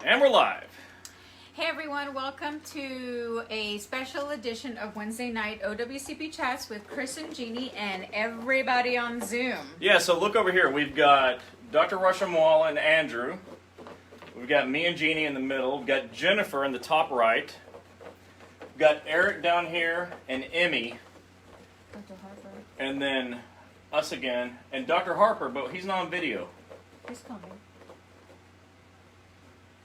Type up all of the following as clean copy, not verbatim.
And we're live. Hey everyone, welcome to a special edition of Wednesday night OWCP Chats with Chris and Gini and everybody on Zoom. Yeah, so look over here. We've got Dr. Rushamwala and Andrew. We've got me and Gini in the middle. We've got Jennifer in the top right. We've got Eric down here and Emmy. Dr. Harper. And then us again. And Dr. Harper, but he's not on video. He's coming.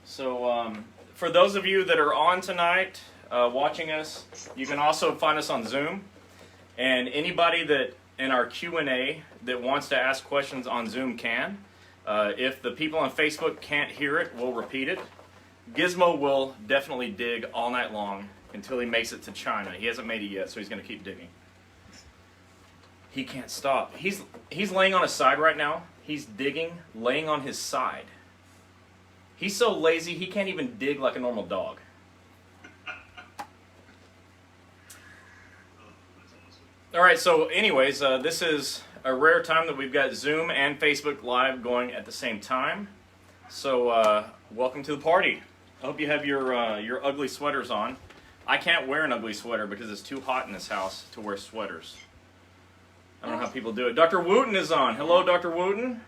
So for those of you that are on tonight watching us, you can also find us on Zoom. And anybody that in our Q&A that wants to ask questions on Zoom can. If the people on Facebook can't hear it, we'll repeat it. Gizmo will definitely dig all night long until he makes it to China. He hasn't made it yet, so he's going to keep digging. He can't stop. He's laying on his side right now. He's digging, laying on his side. He's so lazy, he can't even dig like a normal dog. All right, so anyways, this is a rare time that we've got Zoom and Facebook Live going at the same time. So welcome to the party. I hope you have your ugly sweaters on. I can't wear an ugly sweater because it's too hot in this house to wear sweaters. I don't know how people do it. Dr. Wooten is on. Hello, Dr. Wooten.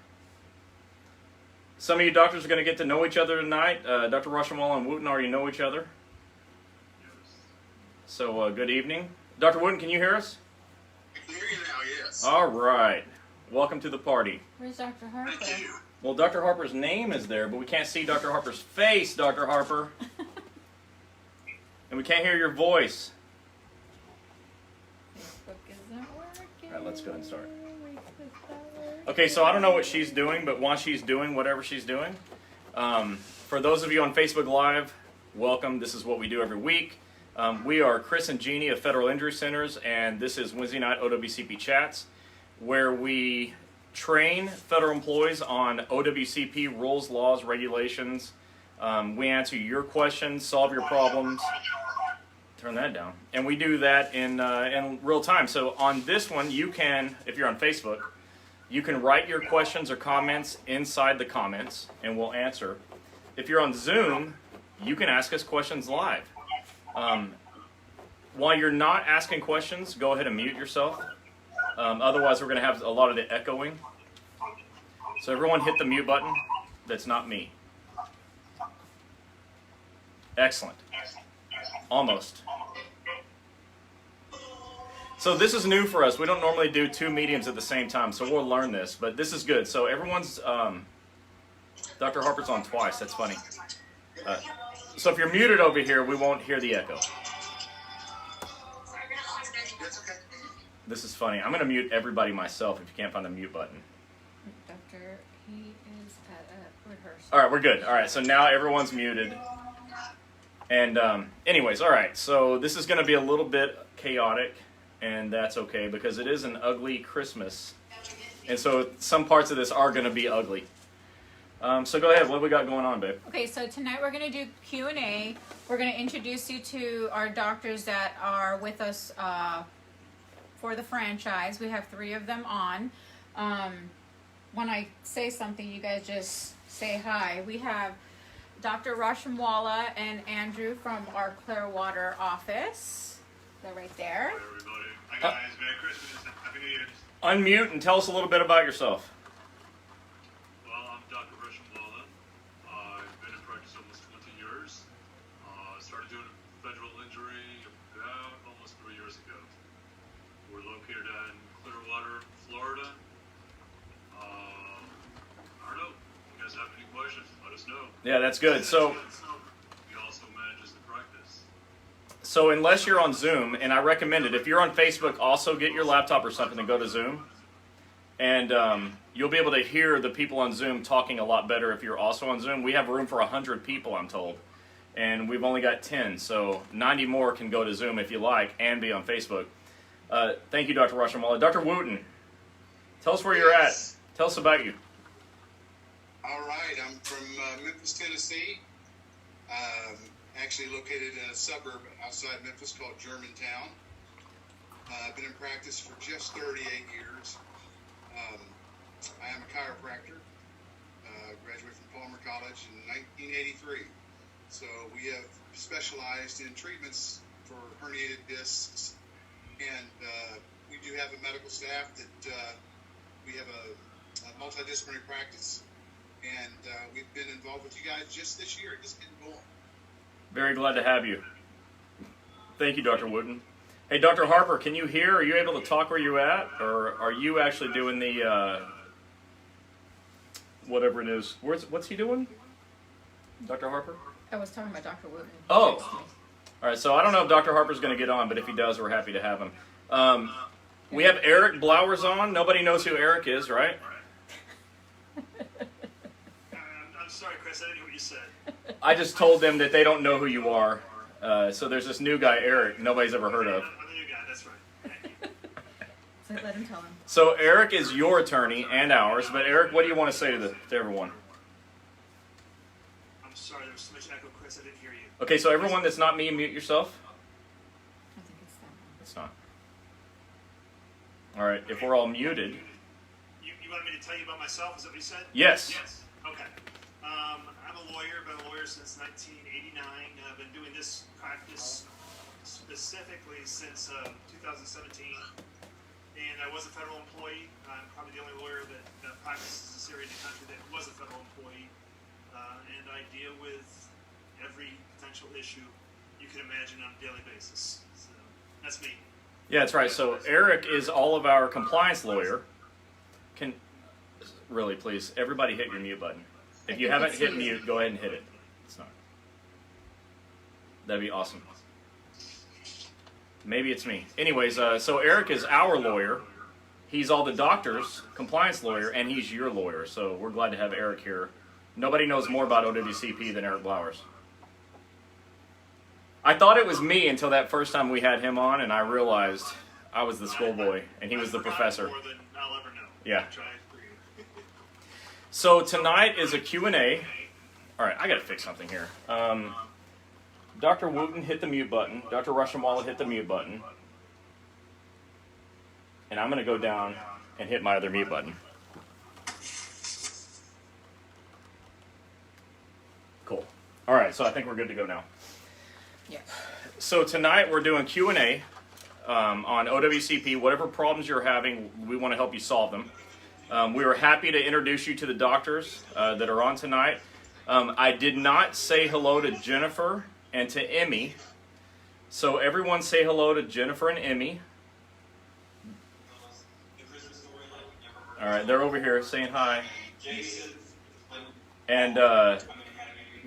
Some of you doctors are going to get to know each other tonight. Dr. Rushamwala and Wooten already know each other. So good evening. Dr. Wooten, can you hear us? I can hear you now, yes. All right. Welcome to the party. Where's Dr. Harper? Thank you. Well, Dr. Harper's name is there, but we can't see Dr. Harper's face, Dr. Harper. And we can't hear your voice. Facebook isn't working. All right, let's go ahead and start. Okay, so I don't know what she's doing, but while she's doing whatever she's doing, for those of you on Facebook Live, welcome. This is what we do every week. We are Chris and Gini of Federal Injury Centers, and this is Wednesday night OWCP Chats, where we train federal employees on OWCP rules, laws, regulations. We answer your questions, solve your problems. Turn that down. And we do that in real time. So on this one, you can, if you're on Facebook, you can write your questions or comments inside the comments, and we'll answer. If you're on Zoom, you can ask us questions live. While you're not asking questions, go ahead and mute yourself. Otherwise, we're going to have a lot of the echoing. So everyone hit the mute button. That's not me. Excellent. Almost. So this is new for us. We don't normally do two mediums at the same time, so we'll learn this. But this is good. So everyone's... Dr. Harper's on twice. That's funny. So if you're muted over here, we won't hear the echo. This is funny. I'm going to mute everybody myself if you can't find the mute button. Doctor, he is at a rehearsal. All right, we're good. All right, so now everyone's muted. And anyways, all right, so this is going to be a little bit chaotic, and that's okay because it is an ugly Christmas. And so some parts of this are going to be ugly. So go ahead. What have we got going on, babe? Okay, so tonight we're going to do Q&A. We're going to introduce you to our doctors that are with us for the franchise. We have 3 of them on. When I say something, you guys just say hi. We have Dr. Rushamwala and Andrew from our Clearwater office. They're right there. Hi, everybody. Hi, guys. Merry Christmas. Happy New Year. Unmute and tell us a little bit about yourself. Well, I'm Dr. Rushamwala. I've been in practice almost 20 years. Started doing federal injury about almost 3 years ago. We're located in Clearwater, Florida. I don't know. If you guys have any questions, let us know. Yeah, that's good. So He also manages the practice. So unless you're on Zoom, and I recommend it, if you're on Facebook, also get your laptop or something and go to Zoom. And you'll be able to hear the people on Zoom talking a lot better if you're also on Zoom. We have room for 100 people, I'm told. And we've only got 10, so 90 more can go to Zoom if you like and be on Facebook. Thank you, Dr. Rushamwala. Dr. Wooten, tell us where you're at. Tell us about you. All right, I'm from Memphis, Tennessee. Actually located in a suburb outside Memphis called Germantown. I've been in practice for just 38 years. I am a chiropractor. Graduated from Palmer College in 1983. So we have specialized in treatments for herniated discs, and we do have a medical staff that we have a multidisciplinary practice, and we've been involved with you guys just this year, just getting going. Very glad to have you. Thank you, Dr. Wooten. Hey, Dr. Harper, can you hear? Are you able to talk where you're at? Or are you actually doing the, whatever it is? What's he doing? Dr. Harper? I was talking about Dr. Wooten. Oh. All right, so I don't know if Dr. Harper's going to get on, but if he does, we're happy to have him. We have Eric Blowers on. Nobody knows who Eric is, right? I'm sorry, Chris, I didn't hear what you said. I just told them that they don't know who you are. So there's this new guy, Eric, nobody's ever heard of. I'm the new guy, that's right. Thank you. So let him tell him. So Eric is your attorney and ours, but Eric, what do you want to say to everyone? I'm sorry, there was so much echo, Chris, I didn't hear you. Okay, so everyone that's not me, mute yourself. I think it's that one. It's not. All right, if we're all muted. You wanted me to tell you about myself, is that what you said? Yes. Yes. Okay. I'm a lawyer, been a lawyer since 1989. I've been doing this practice specifically since 2017. And I was a federal employee. I'm probably the only lawyer that practices this area in the country that was a federal employee. And I deal with every potential issue you can imagine on a daily basis. So that's me. Yeah, that's right. So Eric is all of our compliance lawyer. Can really please everybody hit your mute button. If you haven't hit mute, go ahead and hit it. It's not. That'd be awesome. Maybe it's me. Anyways, so Eric is our lawyer. He's all the doctors' compliance lawyer, and he's your lawyer. So we're glad to have Eric here. Nobody knows more about OWCP than Eric Blowers. I thought it was me until that first time we had him on, and I realized I was the schoolboy, and he was the professor. More than I'll ever know. Yeah. Try for you. So tonight is a Q&A. All right, I got to fix something here. Dr. Wooten hit the mute button. Dr. Rushamwala hit the mute button. And I'm going to go down and hit my other mute button. Cool. All right, so I think we're good to go now. Yeah. So tonight we're doing Q&A on OWCP. Whatever problems you're having, we want to help you solve them. We were happy to introduce you to the doctors that are on tonight. I did not say hello to Jennifer and to Emmy. So everyone say hello to Jennifer and Emmy. All right, they're over here saying hi. And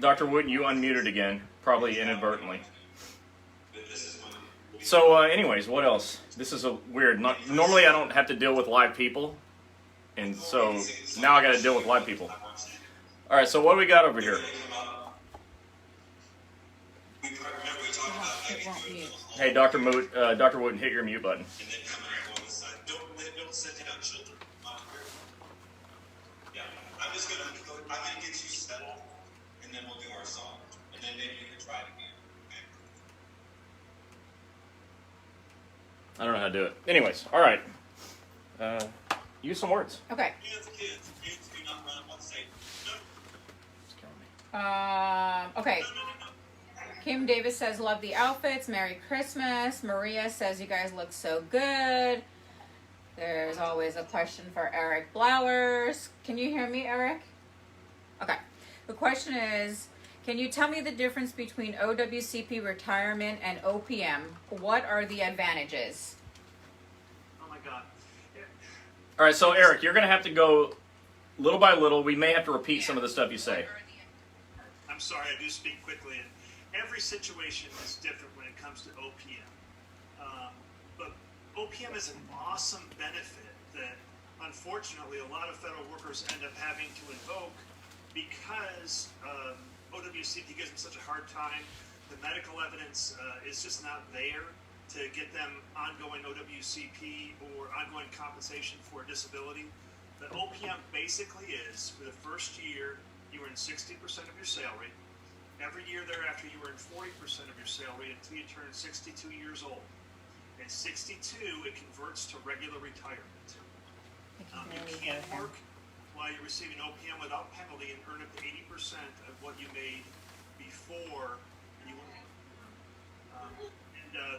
Dr. Wooten, you unmuted again, probably inadvertently. So anyways, what else? This is a weird, normally I don't have to deal with live people. And so now I got to deal with live people. All right, so what do we got over here? It won't mute. Hey, Dr. Wooten, hit your mute button. I'm gonna get you settled, and then we'll do our song, and then maybe you can try it again. I don't know how to do it. Anyways, all right. Use some words. Okay. Kids do not run up on stage. Okay. Kim Davis says, love the outfits. Merry Christmas. Maria says, you guys look so good. There's always a question for Eric Blowers. Can you hear me, Eric? Okay. The question is, can you tell me the difference between OWCP retirement and OPM? What are the advantages? Oh my God. All right, so Eric, you're going to have to go little by little. We may have to repeat some of the stuff you say. I'm sorry, I do speak quickly. And every situation is different when it comes to OPM. But OPM is an awesome benefit that, unfortunately, a lot of federal workers end up having to invoke because OWCP gives them such a hard time. The medical evidence is just not there to get them ongoing OWCP or ongoing compensation for disability. The OPM basically is, for the first year, you earn 60% of your salary. Every year thereafter, you earn 40% of your salary until you turn 62 years old. At 62, it converts to regular retirement. You can't work while you're receiving OPM without penalty and earn up to 80% of what you made before before.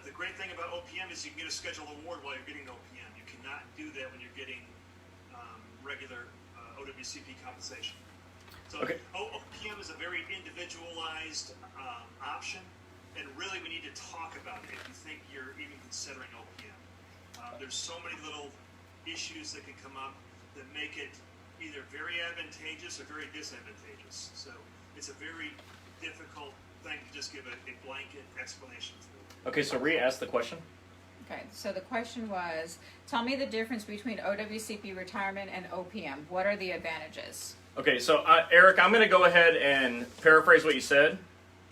The great thing about OPM is you can get a scheduled award while you're getting OPM. You cannot do that when you're getting regular OWCP compensation. So Okay. OPM is a very individualized option, and really we need to talk about it if you think you're even considering OPM. There's so many little issues that can come up that make it either very advantageous or very disadvantageous. So it's a very difficult thing to just give a blanket explanation for. Okay, so re-ask the question. Okay, so the question was, tell me the difference between OWCP retirement and OPM. What are the advantages? Okay, so Eric, I'm going to go ahead and paraphrase what you said,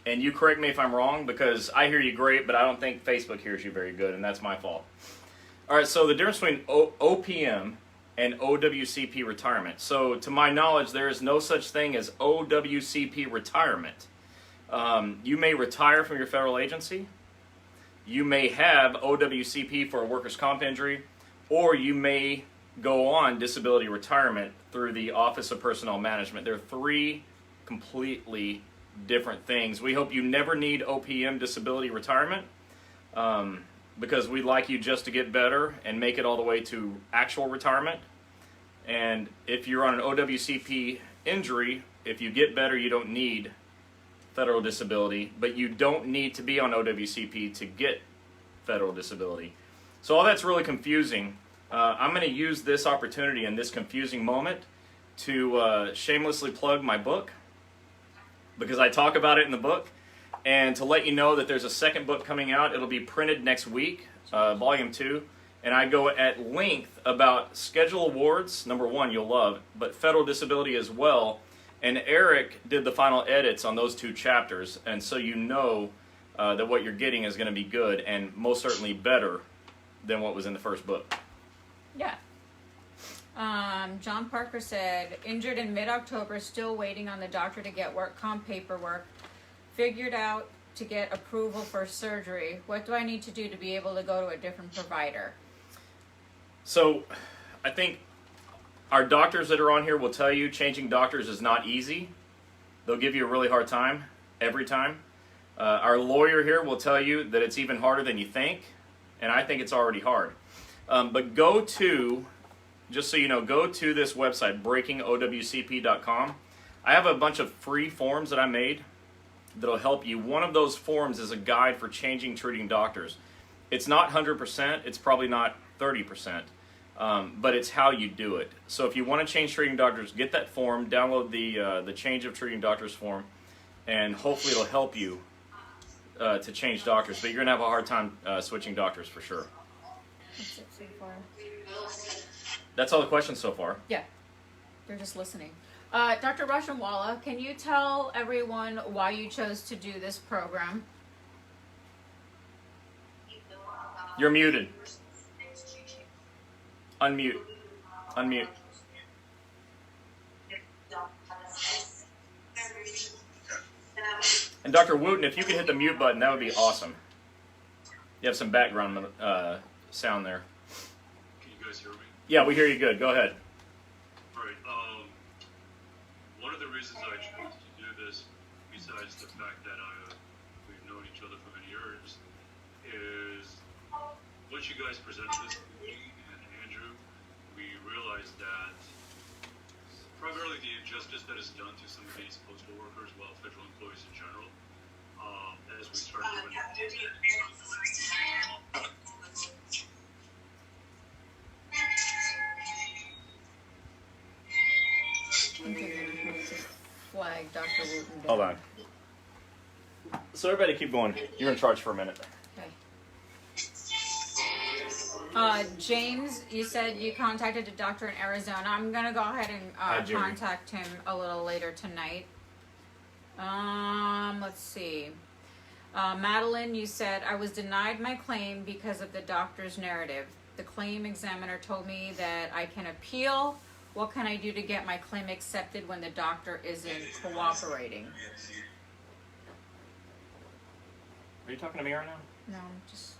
and you correct me if I'm wrong, because I hear you great, but I don't think Facebook hears you very good, and that's my fault. All right, so the difference between OPM and OWCP retirement. So to my knowledge, there is no such thing as OWCP retirement. You may retire from your federal agency. You may have OWCP for a workers' comp injury, or you may go on disability retirement through the Office of Personnel Management. They're three completely different things. We hope you never need OPM disability retirement because we'd like you just to get better and make it all the way to actual retirement. And if you're on an OWCP injury, if you get better, you don't need federal disability, but you don't need to be on OWCP to get federal disability. So all that's really confusing. I'm going to use this opportunity in this confusing moment to shamelessly plug my book, because I talk about it in the book, and to let you know that there's a second book coming out. It'll be printed next week, volume 2, and I go at length about schedule awards, number 1 you'll love, but federal disability as well. And Eric did the final edits on those 2 chapters, and so you know that what you're getting is going to be good, and most certainly better than what was in the first book. Yeah. John Parker said, injured in mid-October, still waiting on the doctor to get work comp paperwork. Figured out to get approval for surgery. What do I need to do to be able to go to a different provider? So I think our doctors that are on here will tell you changing doctors is not easy. They'll give you a really hard time every time. Our lawyer here will tell you that it's even harder than you think, and I think it's already hard. But go to, just so you know, go to this website, breakingowcp.com. I have a bunch of free forms that I made that'll help you. One of those forms is a guide for changing treating doctors. It's not 100%, it's probably not 30%. But it's how you do it. So if you want to change treating doctors, get that form, download the change of treating doctors form, and hopefully it'll help you to change doctors. But you're going to have a hard time switching doctors for sure. That's it so far. That's all the questions so far. Yeah, they're just listening. Dr. Rashamwala, can you tell everyone why you chose to do this program? You're muted. Unmute. Unmute. And Dr. Wooten, if you could hit the mute button, that would be awesome. You have some background sound there. Can you guys hear me? Yeah, we hear you good. Go ahead. All right. One of the reasons I chose to do this, besides the fact that we've known each other for many years, is once you guys presented this to me and Andrew, we realized that primarily the injustice that is done to some of these postal workers, well, federal employees in general, as we start doing Flag Dr. Wooten. Hold on. So everybody keep going. You're in charge for a minute. Okay. James, you said you contacted a doctor in Arizona. I'm going to go ahead and contact him a little later tonight. Let's see. Madeline, you said, I was denied my claim because of the doctor's narrative. The claim examiner told me that I can appeal. What can I do to get my claim accepted when the doctor isn't cooperating? Are you talking to me right now? No, just...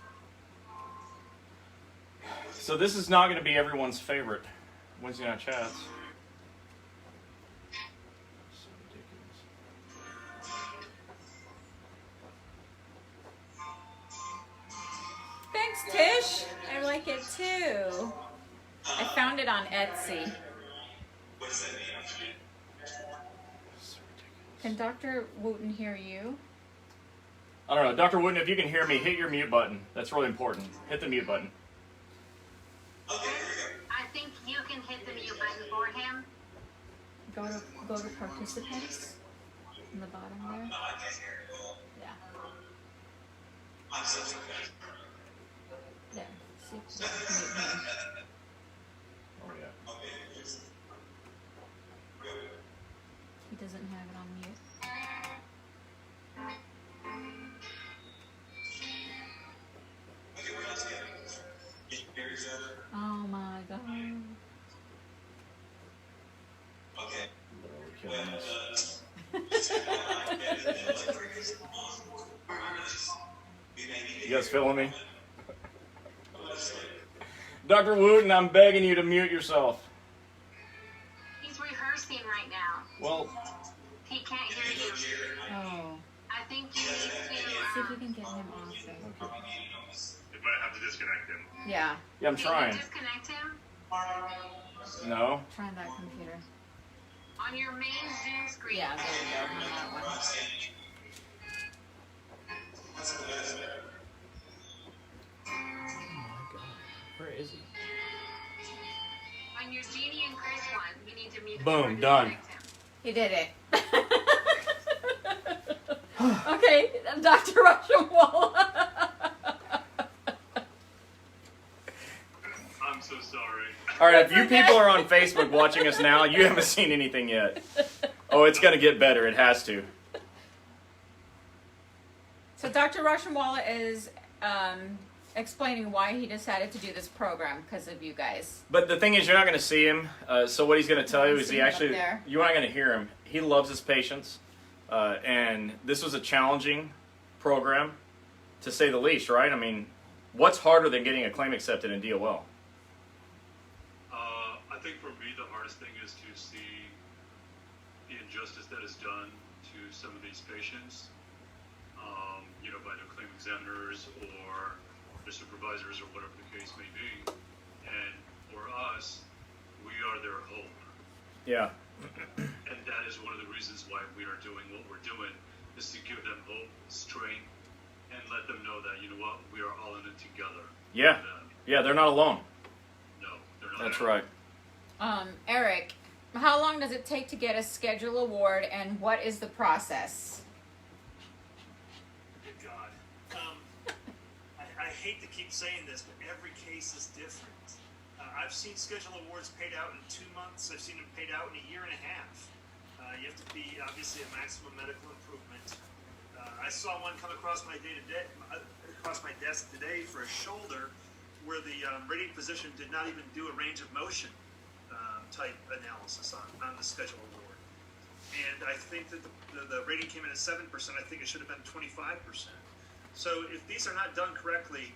So this is not going to be everyone's favorite Wednesday night chats. So ridiculous. Thanks, Tish. I like it too. I found it on Etsy. What's that mean? Can Dr. Wooten hear you? I don't know. Dr. Wooden, if you can hear me, hit your mute button. That's really important. Hit the mute button. Okay, here we go. I think you can hit the mute button for him. Go to participants in the bottom there. No, I can't hear it all. Yeah. I'm such a bad. There. See if you can mute him. Oh, yeah. Okay, here's. Good. He doesn't have it on mute. Okay, we're not together. Can you hear each other? Oh my god. Okay. Literally killing us. You guys feeling me? Dr. Wooten, I'm begging you to mute yourself. He's rehearsing right now. Well, He can't hear you. Oh. I think you need See if to. you can get him off there. You might have to disconnect him. Yeah. yeah, I'm Can you trying. disconnect him? No. Try that computer. On your main Zoom screen. Yeah, there we go. On that one. Where is he? On your Genie and Chris one, you need to mute him Boom, or done. disconnect him. He did it. Okay, Dr. Russian-Walla. I'm so sorry. All right, if you people are on Facebook watching us now, you haven't seen anything yet. Oh, it's going to get better. It has to. So Dr. Russian-Walla is explaining why he decided to do this program because of you guys. But the thing is, you're not going to see him. So what he's going to tell you is See he him up actually, there. you aren't going to hear him. He loves his patients. And this was a challenging program, to say the least, right? I mean, what's harder than getting a claim accepted in DOL? I think for me, the hardest thing is to see the injustice that is done to some of these patients, by their claim examiners or their supervisors or whatever the case may be. And for us, we are their hope. Yeah. And that is one of the reasons why we are doing what we're doing, is to give them hope, strength, and let them know that, you know what, we are all in it together. Yeah. And, Yeah, they're not alone. no, they're not. That's right. Eric, how long does it take to get a schedule award, and what is the process? Good God. I hate to keep saying this, but every case is different. I've seen schedule awards paid out in 2 months. I've seen them paid out in a year and a half. You have to be obviously a maximum medical improvement. I saw one come across my desk today for a shoulder, where the rating physician did not even do a range of motion type analysis on the schedule award. And I think that the rating came in at 7%. I think it should have been 25%. So if these are not done correctly,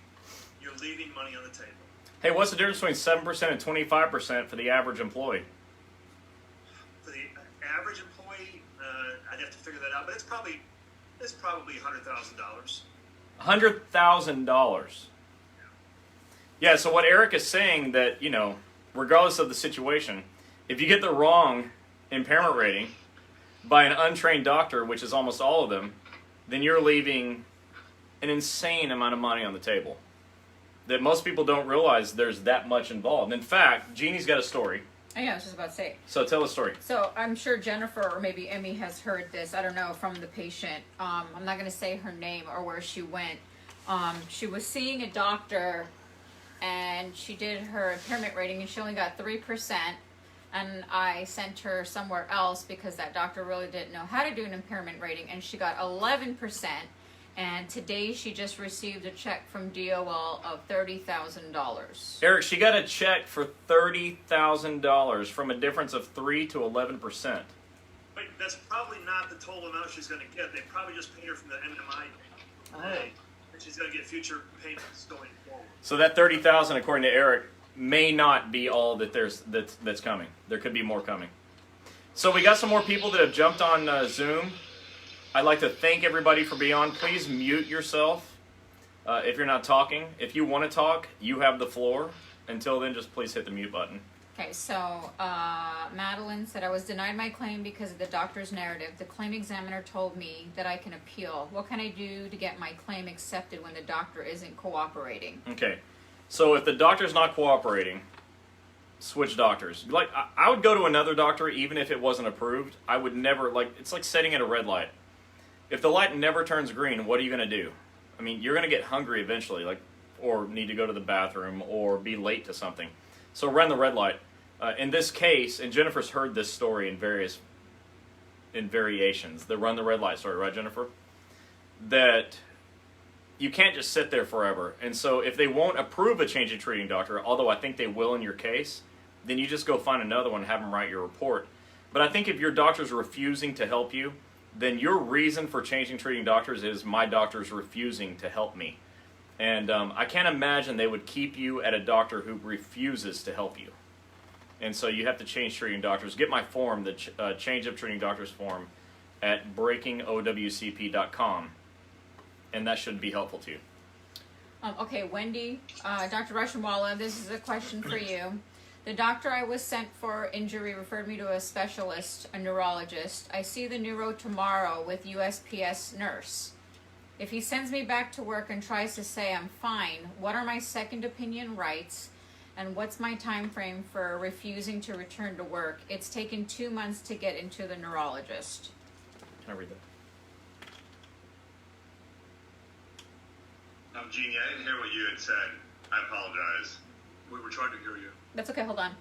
you're leaving money on the table. Hey, what's the difference between 7% and 25% for the average employee? For the average employee, I'd have to figure that out, but it's probably $100,000. $100,000. Yeah, so what Eric is saying that, regardless of the situation, if you get the wrong impairment rating by an untrained doctor, which is almost all of them, then you're leaving an insane amount of money on the table that most people don't realize there's that much involved. In fact, Jeannie's got a story. Oh, yeah, I was just about to say. So tell the story. So I'm sure Jennifer or maybe Emmy has heard this. I don't know, from the patient. I'm not going to say her name or where she went. She was seeing a doctor, and she did her impairment rating, and she only got 3%. And I sent her somewhere else because that doctor really didn't know how to do an impairment rating, and she got 11%. And today she just received a check from DOL of $30,000. Eric, she got a check for $30,000 from a difference of 3 to 11%. But that's probably not the total amount she's going to get. They probably just paid her from the NMI pay, and she's going to get future payments going forward. So that $30,000, according to Eric, may not be all that's coming. There could be more coming. So we got some more people that have jumped on Zoom. I'd like to thank everybody for being on. Please mute yourself. If you're not talking, if you want to talk, you have the floor. Until then, just please hit the mute button. Okay, so Madeline said, I was denied my claim because of the doctor's narrative. The claim examiner told me that I can appeal. What can I do to get my claim accepted when the doctor isn't cooperating? Okay, so if the doctor's not cooperating, switch doctors. Like, I would go to another doctor even if it wasn't approved. I would never, like, it's like sitting at a red light. If the light never turns green, what are you going to do? I mean, you're going to get hungry eventually, like, or need to go to the bathroom or be late to something. So run the red light. In this case, and Jennifer's heard this story in variations, the run the red light story, right, Jennifer? That you can't just sit there forever. And so if they won't approve a change in treating doctor, although I think they will in your case, then you just go find another one and have them write your report. But I think if your doctor's refusing to help you, then your reason for changing treating doctors is my doctor's refusing to help me. And I can't imagine they would keep you at a doctor who refuses to help you. And so you have to change treating doctors. Get my form, the change of treating doctors form, at breakingowcp.com. And that should be helpful to you. Okay, Wendy, Dr. Russianwala, this is a question for you. The doctor I was sent for injury referred me to a specialist, a neurologist. I see the neuro tomorrow with USPS nurse. If he sends me back to work and tries to say I'm fine, what are my second opinion rights? And what's my time frame for refusing to return to work? It's taken 2 months to get into the neurologist. Can I read that? Gini, I didn't hear what you had said. I apologize. We were trying to hear you. That's okay, hold on.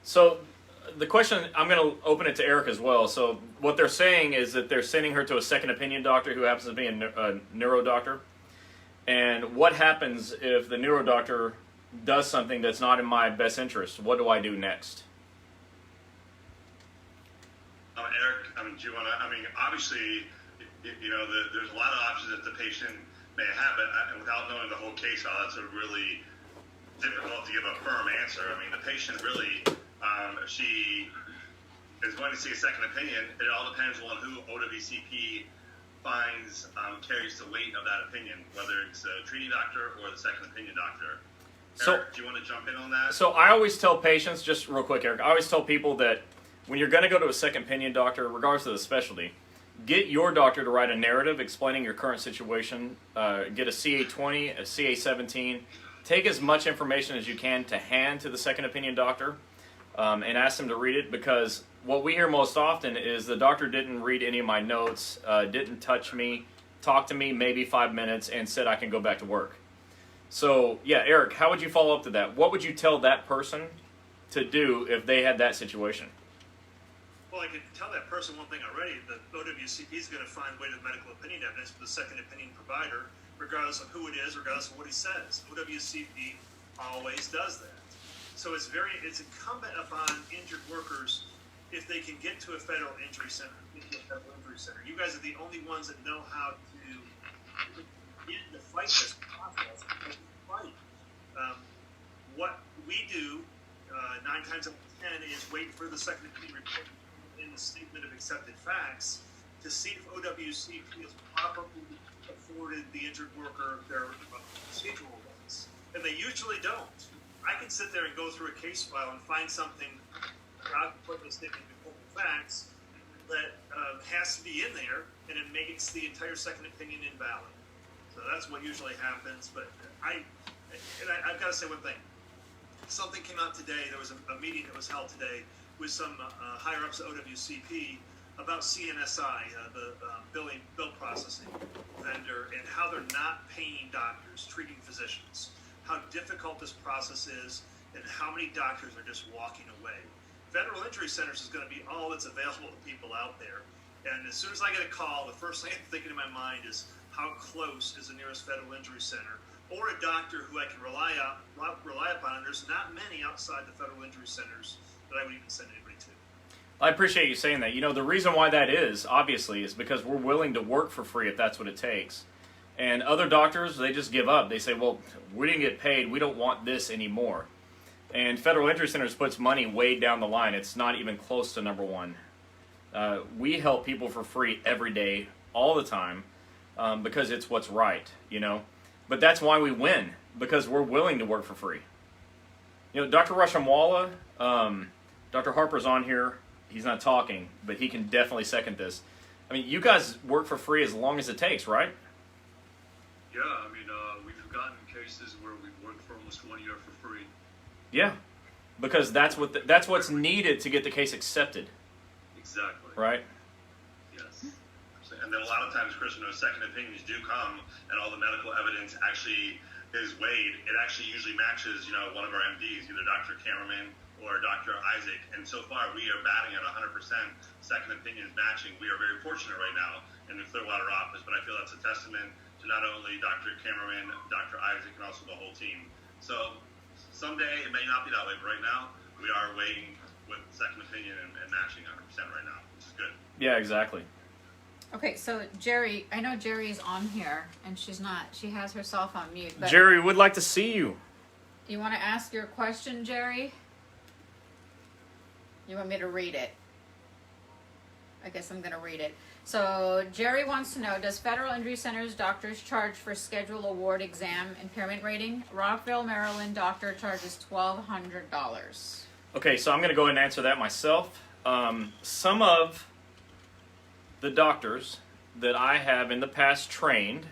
So the question, I'm going to open it to Eric as well. So what they're saying is that they're sending her to a second opinion doctor who happens to be a neuro doctor. And what happens if the neuro doctor does something that's not in my best interest? What do I do next? Eric, do you want to, obviously, there's a lot of options that the patient may have, but without knowing the whole case file, it's really difficult to give a firm answer. The patient really, she is going to see a second opinion. It all depends on who OWCP finds carries the weight of that opinion, whether it's a treating doctor or the second opinion doctor. Eric, do you want to jump in on that? So I always tell patients, just real quick, Eric, I always tell people that when you're going to go to a second opinion doctor, regardless of the specialty, get your doctor to write a narrative explaining your current situation. Get a CA-20, a CA-17. Take as much information as you can to hand to the second opinion doctor and ask them to read it, because what we hear most often is the doctor didn't read any of my notes, didn't touch me, talked to me maybe 5 minutes, and said I can go back to work. So, yeah, Eric, how would you follow up to that? What would you tell that person to do if they had that situation? Well, I can tell that person one thing already. The OWCP is going to find weight of medical opinion evidence for the second opinion provider, regardless of who it is, regardless of what he says. OWCP always does that. So it's incumbent upon injured workers, if they can get to a federal injury center, You guys are the only ones that know how to begin to fight this process. What we do 9 times out of 10 is wait for the second opinion report in the statement of accepted facts to see if OWCP has properly afforded the injured worker their procedural rights. And they usually don't. I can sit there and go through a case file and find something out of the statement of accepted facts that has to be in there, and it makes the entire second opinion invalid. So that's what usually happens. But I've got to say one thing. Something came out today. There was a meeting that was held today with some higher ups at OWCP about CNSI, the bill processing vendor, and how they're not paying doctors, treating physicians, how difficult this process is, and how many doctors are just walking away. Federal Injury Centers is going to be all that's available to people out there. And as soon as I get a call, the first thing I'm thinking in my mind is how close is the nearest Federal Injury Center, or a doctor who I can rely upon. And there's not many outside the Federal Injury Centers that I would even send anybody to. I appreciate you saying that. The reason why that is, obviously, is because we're willing to work for free if that's what it takes. And other doctors, they just give up. They say, well, we didn't get paid. We don't want this anymore. And Federal Injury Centers puts money way down the line. It's not even close to number one. We help people for free every day, all the time, because it's what's right, you know. But that's why we win, because we're willing to work for free. You know, Dr. Rashamwala, Dr. Harper's on here. He's not talking, but he can definitely second this. I mean, you guys work for free as long as it takes, right? Yeah, I mean, we've gotten cases where we've worked for almost 1 year for free. Yeah, because that's what's needed to get the case accepted. Exactly. Right? Yes. And then a lot of times, Chris, second opinions do come, and all the medical evidence actually is weighed. It actually usually matches, one of our MDs, either Dr. Cameraman or Dr. Isaac. And so far, we are batting at 100% second opinions matching. We are very fortunate right now in the Clearwater office, but I feel that's a testament to not only Dr. Cameraman, Dr. Isaac, and also the whole team. So someday it may not be that way, but right now we are waiting with second opinion and matching 100% right now, which is good. Yeah, exactly. Okay, so Jerry, I know Jerry's on here, and she's not. She has herself on mute. But Jerry would like to see you. you want to ask your question, Jerry? You want me to read it? I guess I'm going to read it. So Jerry wants to know, does Federal Injury Center's doctors charge for schedule award exam impairment rating? Rockville, Maryland doctor charges $1,200. Okay, so I'm going to go ahead and answer that myself. Some of the doctors that I have in the past trained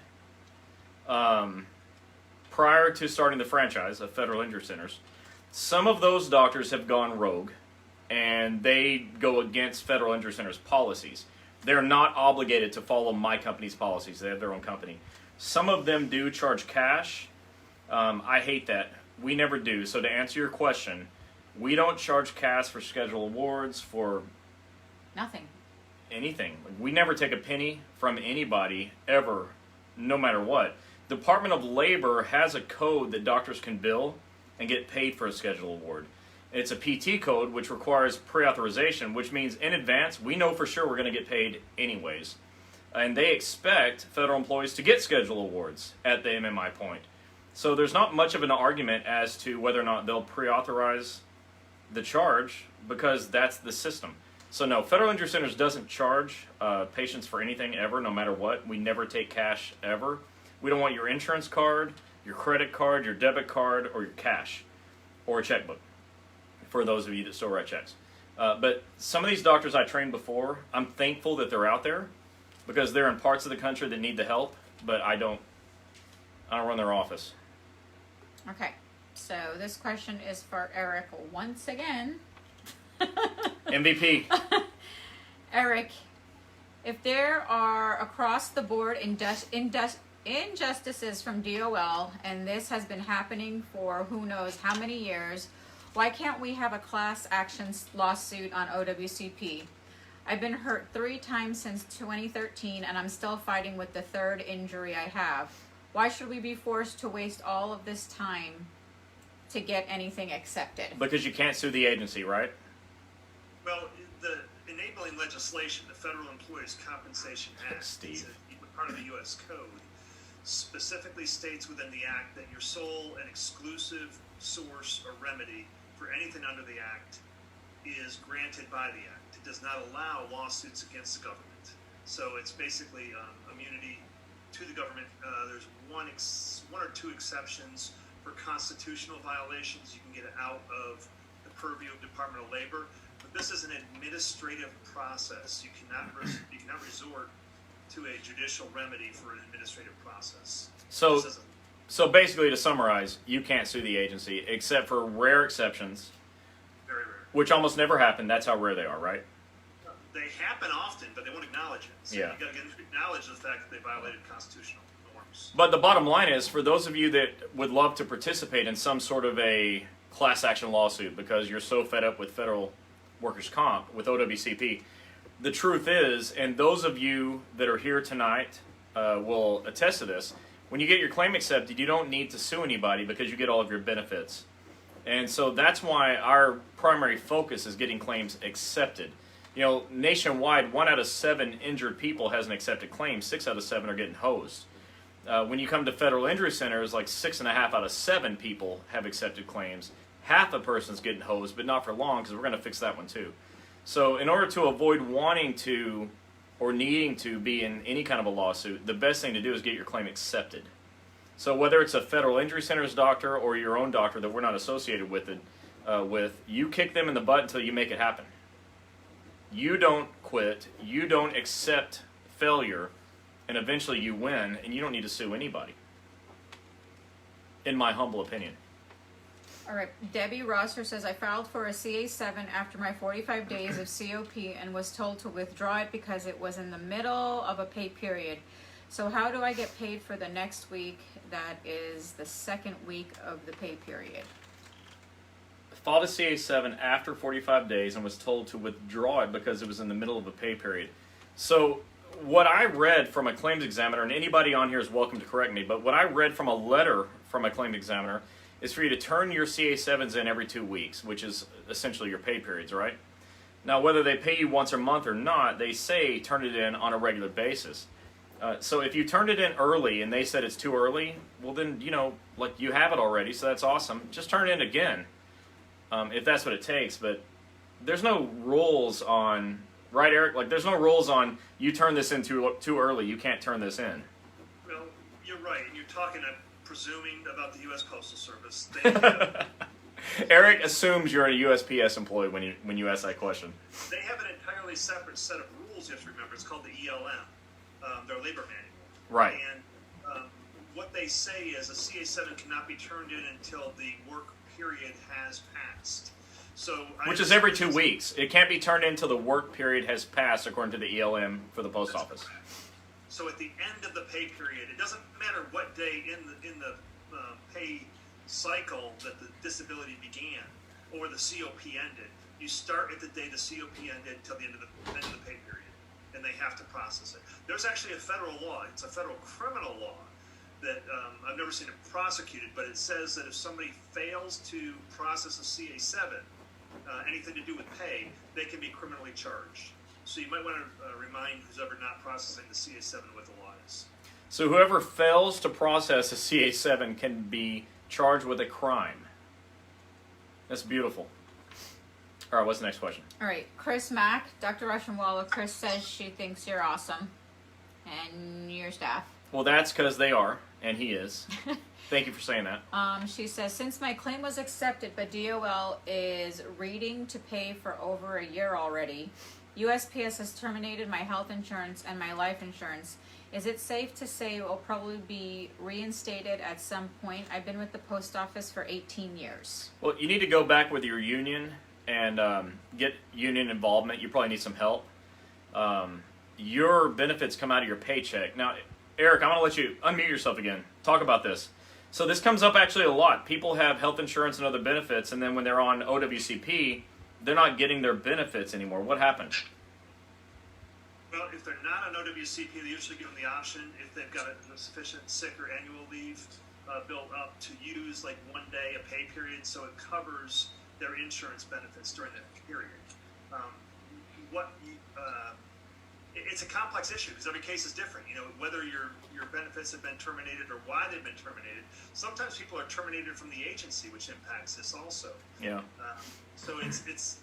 prior to starting the franchise of Federal Injury Centers, some of those doctors have gone rogue, and they go against Federal Injury Center's policies. They're not obligated to follow my company's policies. They have their own company. Some of them do charge cash. I hate that. We never do. So to answer your question, we don't charge cash for schedule awards, for Nothing. anything. We never take a penny from anybody, ever, no matter what. Department of Labor has a code that doctors can bill and get paid for a schedule award. It's a PT code, which requires pre-authorization, which means in advance, we know for sure we're going to get paid anyways. And they expect federal employees to get schedule awards at the MMI point. So there's not much of an argument as to whether or not they'll pre-authorize the charge, because that's the system. So no, Federal Injury Centers doesn't charge patients for anything ever, no matter what. We never take cash ever. We don't want your insurance card, your credit card, your debit card, or your cash, or a checkbook, for those of you that still write checks. But some of these doctors I trained before, I'm thankful that they're out there, because they're in parts of the country that need the help, but I don't run their office. Okay, so this question is for Eric once again. MVP. Eric, if there are across the board injustices from DOL, and this has been happening for who knows how many years, why can't we have a class action lawsuit on OWCP? I've been hurt 3 times since 2013, and I'm still fighting with the 3rd injury I have. Why should we be forced to waste all of this time to get anything accepted? Because you can't sue the agency, right? Well, the enabling legislation, the Federal Employees Compensation Act, Steve. it's part of the U.S. Code, specifically states within the Act that your sole and exclusive source or remedy for anything under the Act is granted by the Act. It does not allow lawsuits against the government. So it's basically immunity to the government. There's one or two exceptions for constitutional violations. You can get it out of the purview of Department of Labor. But this is an administrative process. You cannot resort to a judicial remedy for an administrative process. So basically, to summarize, you can't sue the agency except for rare exceptions, Very rare. which almost never happen. That's how rare they are, right? They happen often, but they won't acknowledge it. So Yeah. you got to acknowledge the fact that they violated constitutional norms. But the bottom line is, for those of you that would love to participate in some sort of a class action lawsuit because you're so fed up with federal workers' comp, with OWCP, the truth is, and those of you that are here tonight will attest to this, when you get your claim accepted, you don't need to sue anybody because you get all of your benefits. And so that's why our primary focus is getting claims accepted. You know, nationwide, 1 out of 7 injured people has an accepted claim. 6 out of 7 are getting hosed. When you come to Federal Injury Centers, like 6.5 out of 7 people have accepted claims. Half a person's getting hosed, but not for long, because we're going to fix that one too. So in order to avoid wanting to or needing to be in any kind of a lawsuit, the best thing to do is get your claim accepted. So whether it's a Federal Injury Center's doctor or your own doctor that we're not associated with you kick them in the butt until you make it happen. You don't quit. You don't accept failure, and eventually you win, and you don't need to sue anybody, in my humble opinion. All right, Debbie Rosser says, I filed for a CA7 after my 45 days of COP and was told to withdraw it because it was in the middle of a pay period. So how do I get paid for the next week? That is the second week of the pay period. Filed a CA7 after 45 days and was told to withdraw it because it was in the middle of a pay period. So what I read from a claims examiner, and anybody on here is welcome to correct me, but what I read from a letter from a claims examiner is for you to turn your CA7s in every 2 weeks, which is essentially your pay periods, right? Now, whether they pay you once a month or not, they say turn it in on a regular basis. So if you turned it in early and they said it's too early, well then, like you have it already, so that's awesome. Just turn it in again, if that's what it takes. But there's no rules on, right, Eric? Like there's no rules on you turn this in too early, you can't turn this in. Well, you're right, and you're talking, I'm presuming, about the U.S. Postal Service. Eric assumes you're a USPS employee when you ask that question. They have an entirely separate set of rules you have to remember. It's called the ELM, their labor manual. Right. And what they say is a CA7 cannot be turned in until the work period has passed. So which is every 2 weeks. It can't be turned in until the work period has passed, according to the ELM for the post office. Correct. So at the end of the pay period, it doesn't matter what day in the pay cycle that the disability began or the COP ended. You start at the day the COP ended till the end of the pay period, and they have to process it. There's actually a federal law. It's a federal criminal law that I've never seen it prosecuted, but it says that if somebody fails to process a CA7, anything to do with pay, they can be criminally charged. So you might want to remind who's ever not processing the CA7 what the law is. So whoever fails to process a CA7 can be charged with a crime. That's beautiful. All right, what's the next question? All right, Chris Mack, Dr. Russian-Walla. Chris says she thinks you're awesome, and your staff. Well, that's because they are, and he is. Thank you for saying that. She says, since my claim was accepted, but DOL is reading to pay for over a year already, USPS has terminated my health insurance and my life insurance. Is it safe to say it will probably be reinstated at some point? I've been with the post office for 18 years. Well, you need to go back with your union and get union involvement. You probably need some help. Your benefits come out of your paycheck. Now, Eric, I'm going to let you unmute yourself again. Talk about this. So this comes up actually a lot. People have health insurance and other benefits, and then when they're on OWCP, they're not getting their benefits anymore. What happened? Well, if they're not on OWCP, they usually give them the option, if they've got a sufficient sick or annual leave built up, to use like 1 day a pay period, so it covers their insurance benefits during that period. It's a complex issue because every case is different. Whether your benefits have been terminated or why they've been terminated. Sometimes people are terminated from the agency, which impacts this also. Yeah. So it's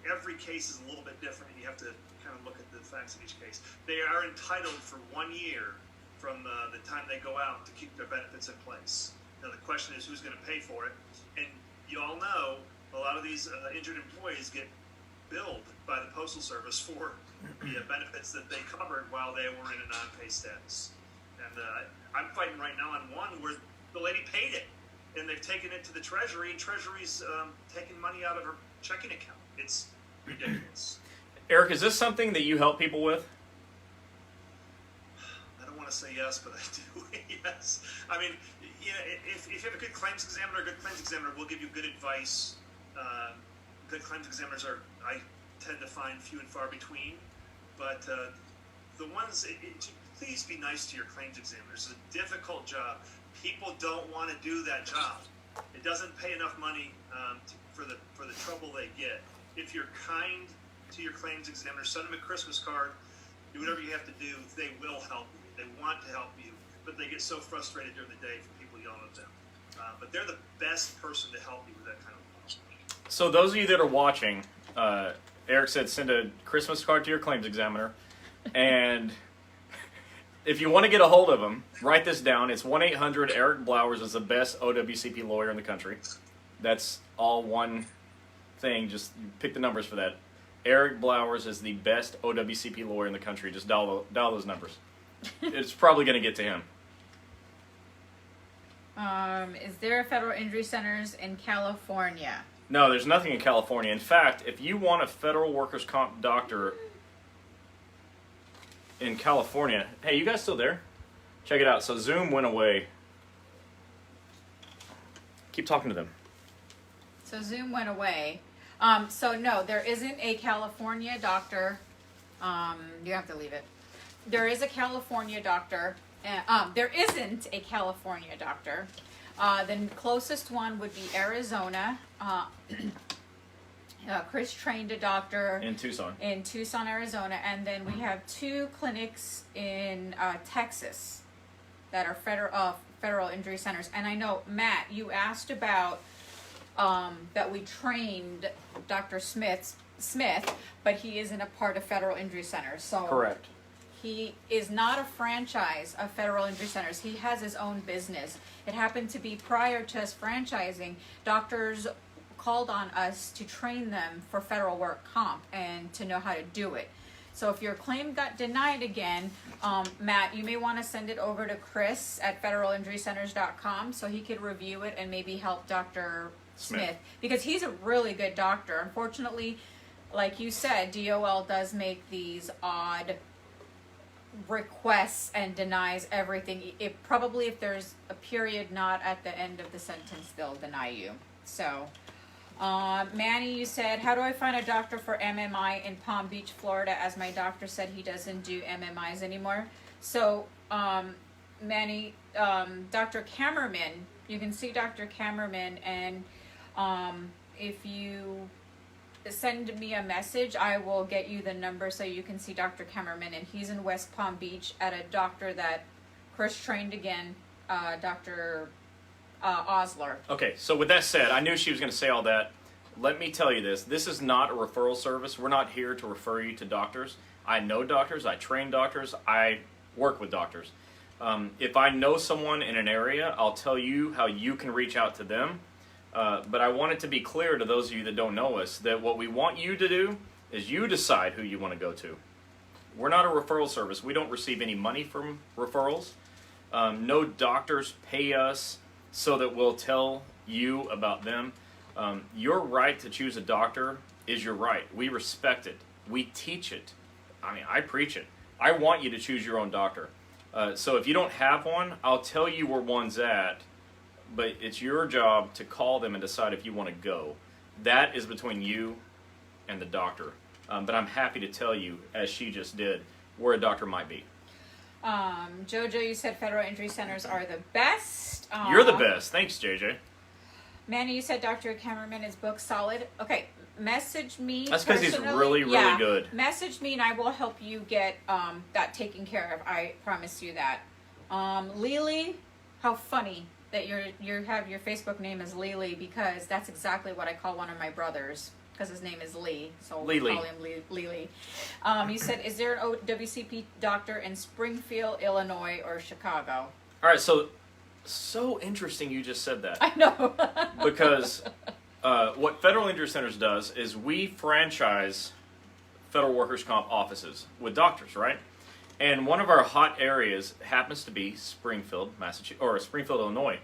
every case is a little bit different, and you have to kind of look at the facts of each case. They are entitled for 1 year from the time they go out to keep their benefits in place. Now the question is who's going to pay for it, and you all know a lot of these injured employees get billed by the Postal Service for the benefits that they covered while they were in a non-pay status. And I'm fighting right now on one where the lady paid it, and they've taken it to the Treasury, and Treasury's taking money out of her checking account. It's ridiculous. Eric, is this something that you help people with? I don't want to say yes, but I do. Yes. I mean, if you have a good claims examiner will give you good advice. Good claims examiners I tend to find few and far between. But the ones, please be nice to your claims examiners. It's a difficult job. People don't want to do that job. It doesn't pay enough money for the trouble they get. If you're kind to your claims examiner, send them a Christmas card, do whatever you have to do. They will help you. They want to help you, but they get so frustrated during the day from people yelling at them. But they're the best person to help you with that kind of problem. So those of you that are watching, Eric said send a Christmas card to your claims examiner. And if you want to get a hold of him, write this down. It's 1-800-ERIC Blowers is the best OWCP lawyer in the country. That's all one thing. Just pick the numbers for that. Eric Blowers is the best OWCP lawyer in the country. Just dial those numbers. It's probably going to get to him. Is there a federal injury centers in California? No, there's nothing in California. In fact, if you want a federal workers' comp doctor in California, hey, you guys still there? Check it out. So Zoom went away. Keep talking to them. So Zoom went away. So no, there isn't a California doctor. You have to leave it. There is a California doctor. There isn't a California doctor. The closest one would be Arizona. Chris trained a doctor In Tucson, Arizona, and then we have 2 clinics in Texas that are federal injury centers. And I know, Matt, you asked about that we trained Dr. Smith, but he isn't a part of federal injury centers. So correct. he is not a franchise of federal injury centers. He has his own business. It happened to be prior to us franchising, doctors called on us to train them for federal work comp and to know how to do it. So if your claim got denied again, Matt, you may want to send it over to Chris at federalinjurycenters.com so he could review it and maybe help Dr. Smith, because he's a really good doctor. Unfortunately, like you said, DOL does make these odd requests and denies everything. It probably, if there's a period not at the end of the sentence, they'll deny you. So Manny, you said, how do I find a doctor for MMI in Palm Beach, Florida, as my doctor said he doesn't do MMIs anymore? So Manny, Dr. Kammerman, you can see Dr. Kammerman, and if you send me a message, I will get you the number so you can see Dr. Kammerman, and he's in West Palm Beach at a doctor that Chris trained again, Dr. Osler. Okay, so with that said, I knew she was going to say all that. Let me tell you this. This is not a referral service. We're not here to refer you to doctors. I know doctors. I train doctors. I work with doctors. If I know someone in an area, I'll tell you how you can reach out to them. But I want it to be clear to those of you that don't know us that what we want you to do is you decide who you want to go to. We're not a referral service. We don't receive any money from referrals. No doctors pay us so that we'll tell you about them. Your right to choose a doctor is your right. We respect it. We teach it. I mean, I preach it. I want you to choose your own doctor. So if you don't have one, I'll tell you where one's at, but it's your job to call them and decide if you want to go. That is between you and the doctor. But I'm happy to tell you, as she just did, where a doctor might be. Jojo, you said federal injury centers are the best. You're the best. Thanks, JJ. Manny, you said Dr. Kammerman is book solid. Okay, message me. That's because he's really, really good. Message me and I will help you get that taken care of. I promise you that. Lily, how funny that you have your Facebook name as Lily, because that's exactly what I call one of my brothers, because his name is Lee, so we call him Lily. You said, is there an OWCP doctor in Springfield, Illinois, or Chicago? All right, so interesting you just said that. I know. Because what Federal Injury Centers does is we franchise federal workers' comp offices with doctors, right? And one of our hot areas happens to be Springfield, Massachusetts, or Springfield, Illinois.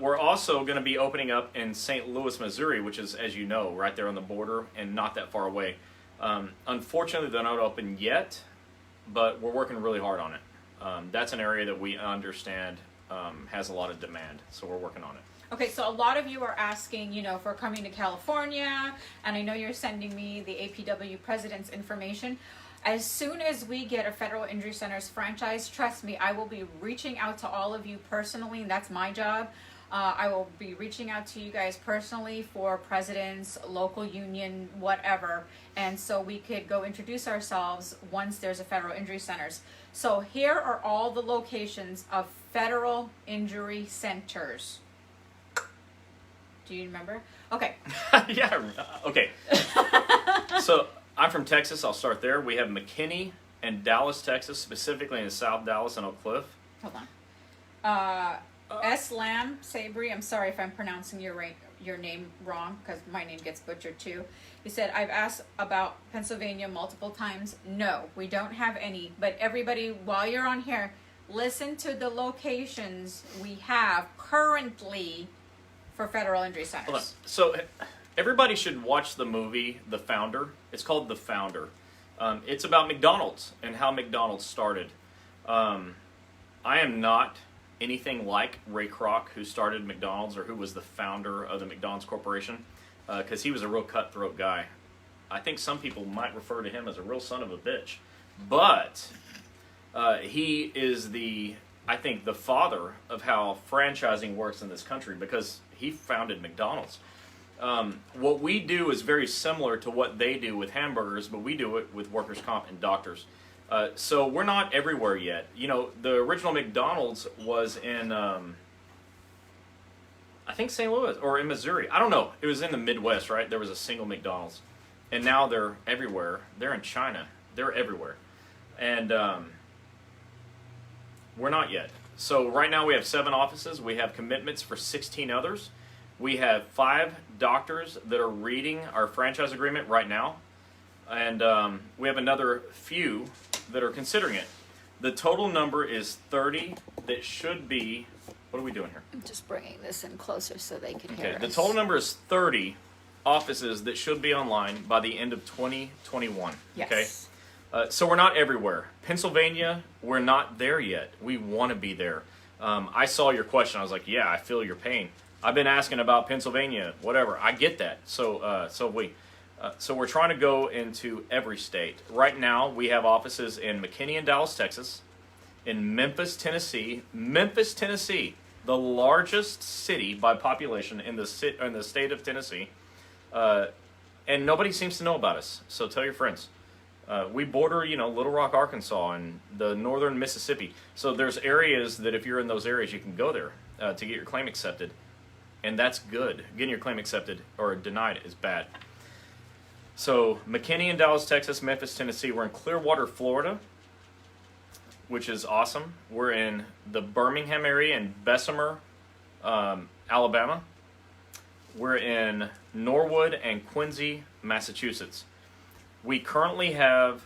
We're also going to be opening up in St. Louis, Missouri, which is, as you know, right there on the border and not that far away. Unfortunately, they're not open yet, but we're working really hard on it. That's an area that we understand has a lot of demand, so we're working on it. Okay, so a lot of you are asking, if we're coming to California, and I know you're sending me the APW president's information. As soon as we get a Federal Injury Centers franchise, trust me, I will be reaching out to all of you personally, and that's my job. I will be reaching out to you guys personally for presidents, local union, whatever, and so we could go introduce ourselves once there's a Federal Injury Centers. So here are all the locations of Federal Injury Centers. Do you remember? Okay. Yeah, okay. So I'm from Texas. I'll start there. We have McKinney and Dallas, Texas, specifically in South Dallas and Oak Cliff. Hold on. S. Lamb Sabri. I'm sorry if I'm pronouncing your name wrong, because my name gets butchered too. He said, I've asked about Pennsylvania multiple times. No, we don't have any. But everybody, while you're on here, listen to the locations we have currently for federal injury centers. Hold on. So everybody should watch the movie The Founder. It's called The Founder. It's about McDonald's and how McDonald's started. I am not anything like Ray Kroc, who started McDonald's or who was the founder of the McDonald's Corporation, because he was a real cutthroat guy. I think some people might refer to him as a real son of a bitch. But he is I think, the father of how franchising works in this country, because he founded McDonald's. What we do is very similar to what they do with hamburgers, but we do it with workers' comp and doctors. So we're not everywhere yet. You know, the original McDonald's was in, I think St. Louis, or in Missouri. I don't know. It was in the Midwest, right? There was a single McDonald's. And now they're everywhere. They're in China. They're everywhere. And we're not yet. So right now we have 7 offices. We have commitments for 16 others. We have 5 doctors that are reading our franchise agreement right now. And we have another few that are considering it. The total number is 30 that should be... What are we doing here? I'm just bringing this in closer so they can hear Okay, us. the total number is 30 offices that should be online by the end of 2021. Yes. Okay? So we're not everywhere. Pennsylvania, we're not there yet. We want to be there. I saw your question. I was like, yeah, I feel your pain. I've been asking about Pennsylvania, whatever. I get that. So we're trying to go into every state. Right now, we have offices in McKinney and Dallas, Texas, in Memphis, Tennessee. Memphis, Tennessee, the largest city by population in the state of Tennessee. And nobody seems to know about us. So tell your friends. We border, Little Rock, Arkansas, and the northern Mississippi. So there's areas that if you're in those areas, you can go there to get your claim accepted. And that's good. Getting your claim accepted or denied is bad. So McKinney in Dallas, Texas, Memphis, Tennessee. We're in Clearwater, Florida, which is awesome. We're in the Birmingham area and Bessemer, Alabama. We're in Norwood and Quincy, Massachusetts. We currently have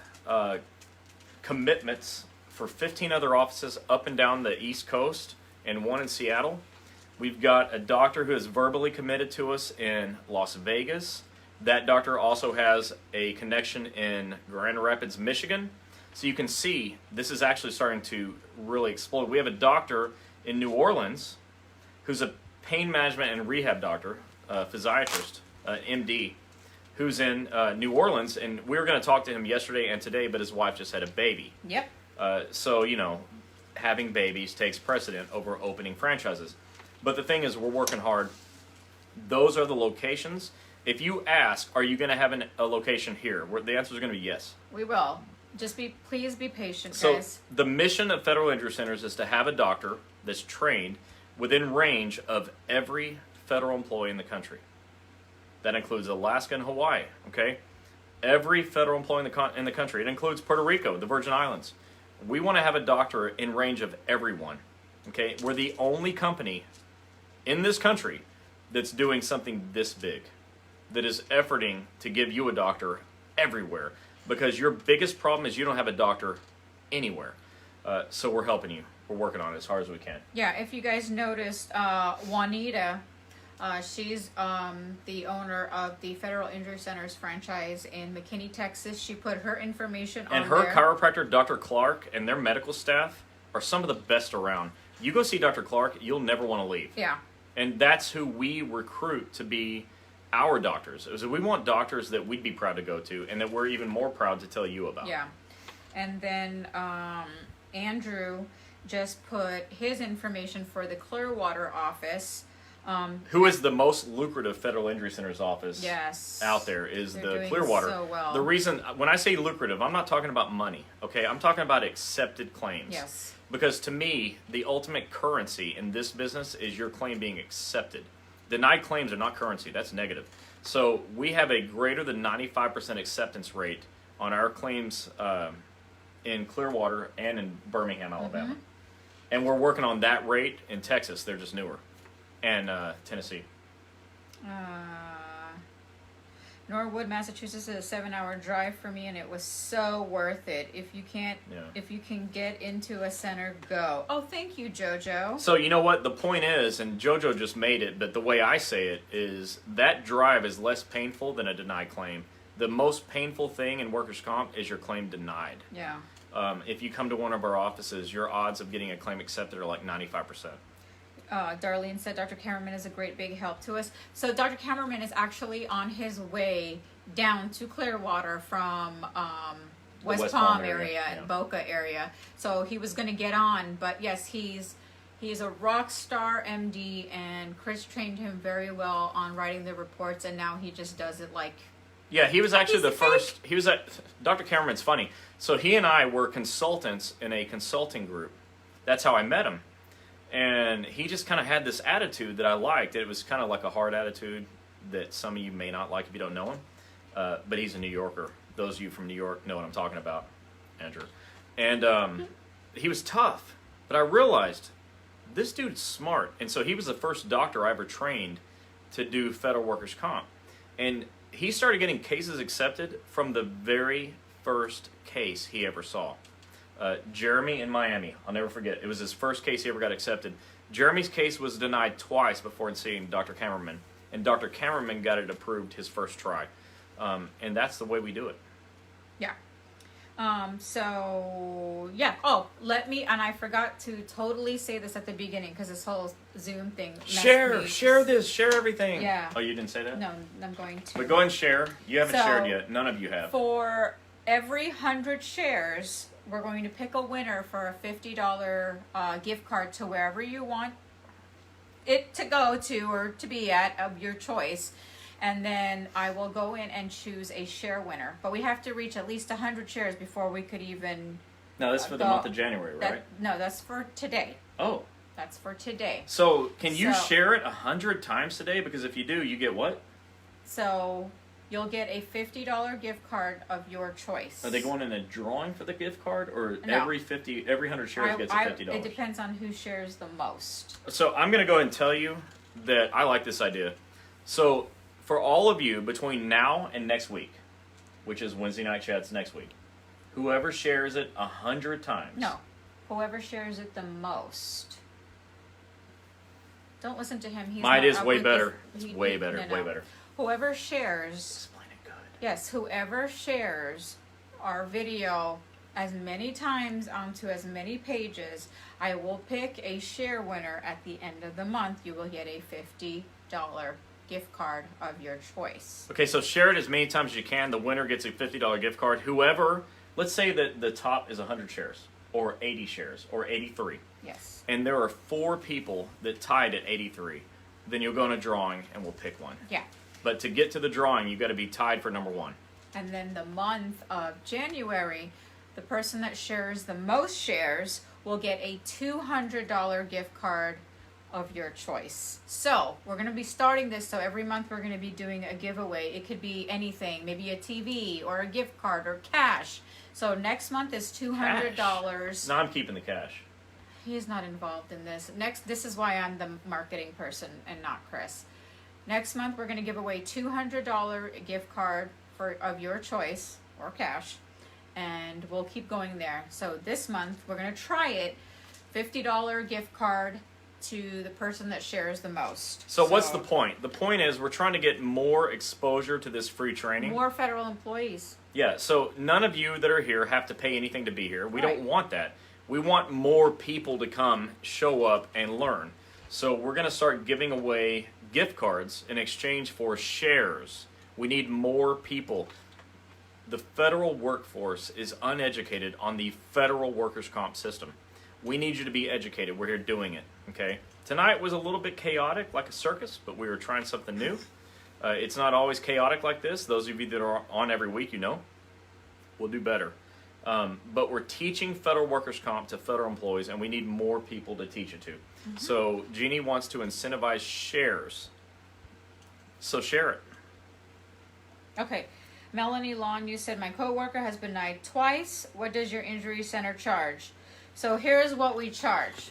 commitments for 15 other offices up and down the East Coast and 1 in Seattle. We've got a doctor who is verbally committed to us in Las Vegas. That doctor also has a connection in Grand Rapids, Michigan. So you can see this is actually starting to really explode. We have a doctor in New Orleans who's a pain management and rehab doctor, physiatrist, MD, who's in New Orleans. And we were going to talk to him yesterday and today, but his wife just had a baby. Yep. So, having babies takes precedent over opening franchises. But the thing is, we're working hard. Those are the locations. If you ask, are you going to have a location here? The answer is going to be yes. We will. Just please be patient, So guys. the mission of federal injury centers is to have a doctor that's trained within range of every federal employee in the country. That includes Alaska and Hawaii, okay? Every federal employee in the country. It includes Puerto Rico, the Virgin Islands. We want to have a doctor in range of everyone, okay? We're the only company in this country that's doing something this big, that is efforting to give you a doctor everywhere, because your biggest problem is you don't have a doctor anywhere. So we're helping you. We're working on it as hard as we can. Yeah, if you guys noticed, Juanita, she's the owner of the Federal Injury Centers franchise in McKinney, Texas. She put her information on And her there. chiropractor, Dr. Clark, and their medical staff are some of the best around. You go see Dr. Clark, you'll never want to leave. Yeah. And that's who we recruit to be our doctors. So we want doctors that we'd be proud to go to and that we're even more proud to tell you about. Yeah. And then Andrew just put his information for the Clearwater office. Who is the most lucrative federal injury centers office out there is They're the doing Clearwater. so well. The reason, when I say lucrative, I'm not talking about money, okay? I'm talking about accepted claims. Yes. Because to me, the ultimate currency in this business is your claim being accepted. Denied claims are not currency. That's negative. So we have a greater than 95% acceptance rate on our claims in Clearwater and in Birmingham, Alabama. And we're working on that rate in Texas. They're just newer. And Tennessee. Norwood, Massachusetts is a 7-hour drive for me, and it was so worth it. If you can get into a center, go. Oh, thank you, JoJo. So you know what? The point is, and JoJo just made it, but the way I say it is that drive is less painful than a denied claim. The most painful thing in workers' comp is your claim denied. Yeah. If you come to one of our offices, your odds of getting a claim accepted are like 95%. Darlene said Dr. Cameraman is a great big help to us. So Dr. Cameraman is actually on his way down to Clearwater from West Palm area and Boca area. So he was going to get on, but yes, he's a rock star MD, and Chris trained him very well on writing the reports, and now he just does it like. Yeah, he was actually the first. He was at Dr. Cameraman's funny. So he and I were consultants in a consulting group. That's how I met him. And he just kind of had this attitude that I liked. It was kind of like a hard attitude that some of you may not like if you don't know him. But he's a New Yorker. Those of you from New York know what I'm talking about, Andrew. And he was tough. But I realized this dude's smart. And so he was the first doctor I ever trained to do federal workers' comp. And he started getting cases accepted from the very first case he ever saw. Jeremy in Miami. I'll never forget. It was his first case he ever got accepted. Jeremy's case was denied twice before seeing Dr. Cameraman. And Dr. Cameraman got it approved his first try. And that's the way we do it. Yeah. So, yeah. Oh, and I forgot to totally say this at the beginning because this whole Zoom thing. Share this, share everything. Yeah. Oh, you didn't say that? No, I'm going to. But go ahead and share. You haven't shared yet. None of you have. For every 100 shares, we're going to pick a winner for a $50 gift card to wherever you want it to go to or to be at of your choice. And then I will go in and choose a share winner. But we have to reach at least 100 shares before we could even... No, that's for the month of January, right? No, that's for today. Oh. That's for today. So, can you share it 100 times today? Because if you do, you get what? So, you'll get a $50 gift card of your choice. Are they going in a drawing for the gift card? Or no. every 100 shares gets a $50? It depends on who shares the most. So, I'm going to go ahead and tell you that I like this idea. So... For all of you, between now and next week, which is Wednesday Night Chats next week, whoever shares it 100 times. No, whoever shares it the most. Don't listen to him. Mine is way better. It's way better, way better. Whoever shares... Explain it good. Yes, whoever shares our video as many times onto as many pages, I will pick a share winner at the end of the month. You will get a $50 gift card of your choice. Okay, so share it as many times as you can. The winner gets a $50 gift card. Whoever, let's say that the top is 100 shares, or 80 shares, or 83. Yes. And there are 4 people that tied at 83. Then you'll go in a drawing and we'll pick one. Yeah. But to get to the drawing, you've got to be tied for number 1. And then the month of January, the person that shares the most shares will get a $200 gift card of your choice. So we're going to be starting this, so every month we're going to be doing a giveaway. It could be anything, maybe a TV or a gift card or cash. So next month is $200. Cash. No, I'm keeping the cash. He is not involved in this. This is why I'm the marketing person and not Chris. Next month we're going to give away $200 gift card of your choice or cash, and we'll keep going there. So this month we're going to try it. $50 gift card to the person that shares the most. So what's the point? The point is we're trying to get more exposure to this free training. More federal employees. Yeah, so none of you that are here have to pay anything to be here. We don't want that. We want more people to come, show up, and learn. So we're going to start giving away gift cards in exchange for shares. We need more people. The federal workforce is uneducated on the federal workers' comp system. We need you to be educated. We're here doing it, okay? Tonight was a little bit chaotic, like a circus, but we were trying something new. It's not always chaotic like this. Those of you that are on every week, you know. We'll do better. But we're teaching federal workers' comp to federal employees, and we need more people to teach it to. Mm-hmm. So Gini wants to incentivize shares. So share it. Okay. Melanie Lawn, you said my coworker has been denied twice. What does your injury center charge? So here's what we charge.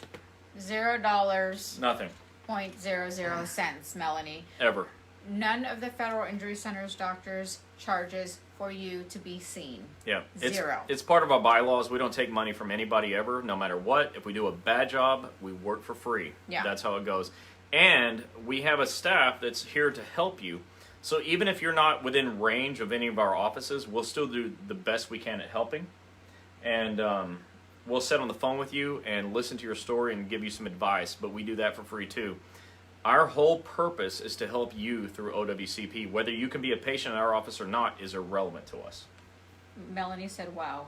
$0. Nothing. 0.00 cents, Melanie. Ever. None of the federal injury centers doctors charges for you to be seen. Yeah. Zero. It's part of our bylaws. We don't take money from anybody ever, no matter what. If we do a bad job, we work for free. Yeah. That's how it goes. And we have a staff that's here to help you. So even if you're not within range of any of our offices, we'll still do the best we can at helping. And we'll sit on the phone with you and listen to your story and give you some advice, but we do that for free too. Our whole purpose is to help you through OWCP. Whether you can be a patient in our office or not is irrelevant to us. Melanie said, wow.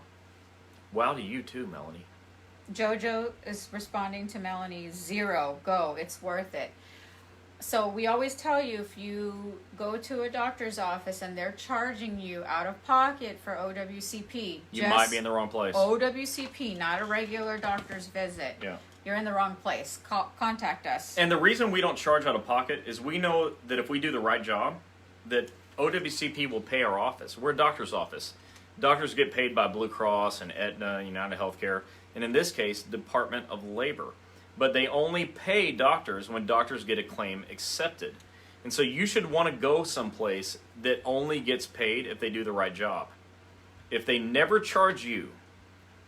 Wow to you too, Melanie. Jojo is responding to Melanie, 0. Go. It's worth it. So we always tell you, if you go to a doctor's office and they're charging you out of pocket for OWCP, You might be in the wrong place. OWCP, not a regular doctor's visit. Yeah. You're in the wrong place. Contact us. And the reason we don't charge out of pocket is we know that if we do the right job, that OWCP will pay our office. We're a doctor's office. Doctors get paid by Blue Cross and Aetna, United Healthcare, and in this case, Department of Labor. But they only pay doctors when doctors get a claim accepted. And so you should want to go someplace that only gets paid if they do the right job. If they never charge you,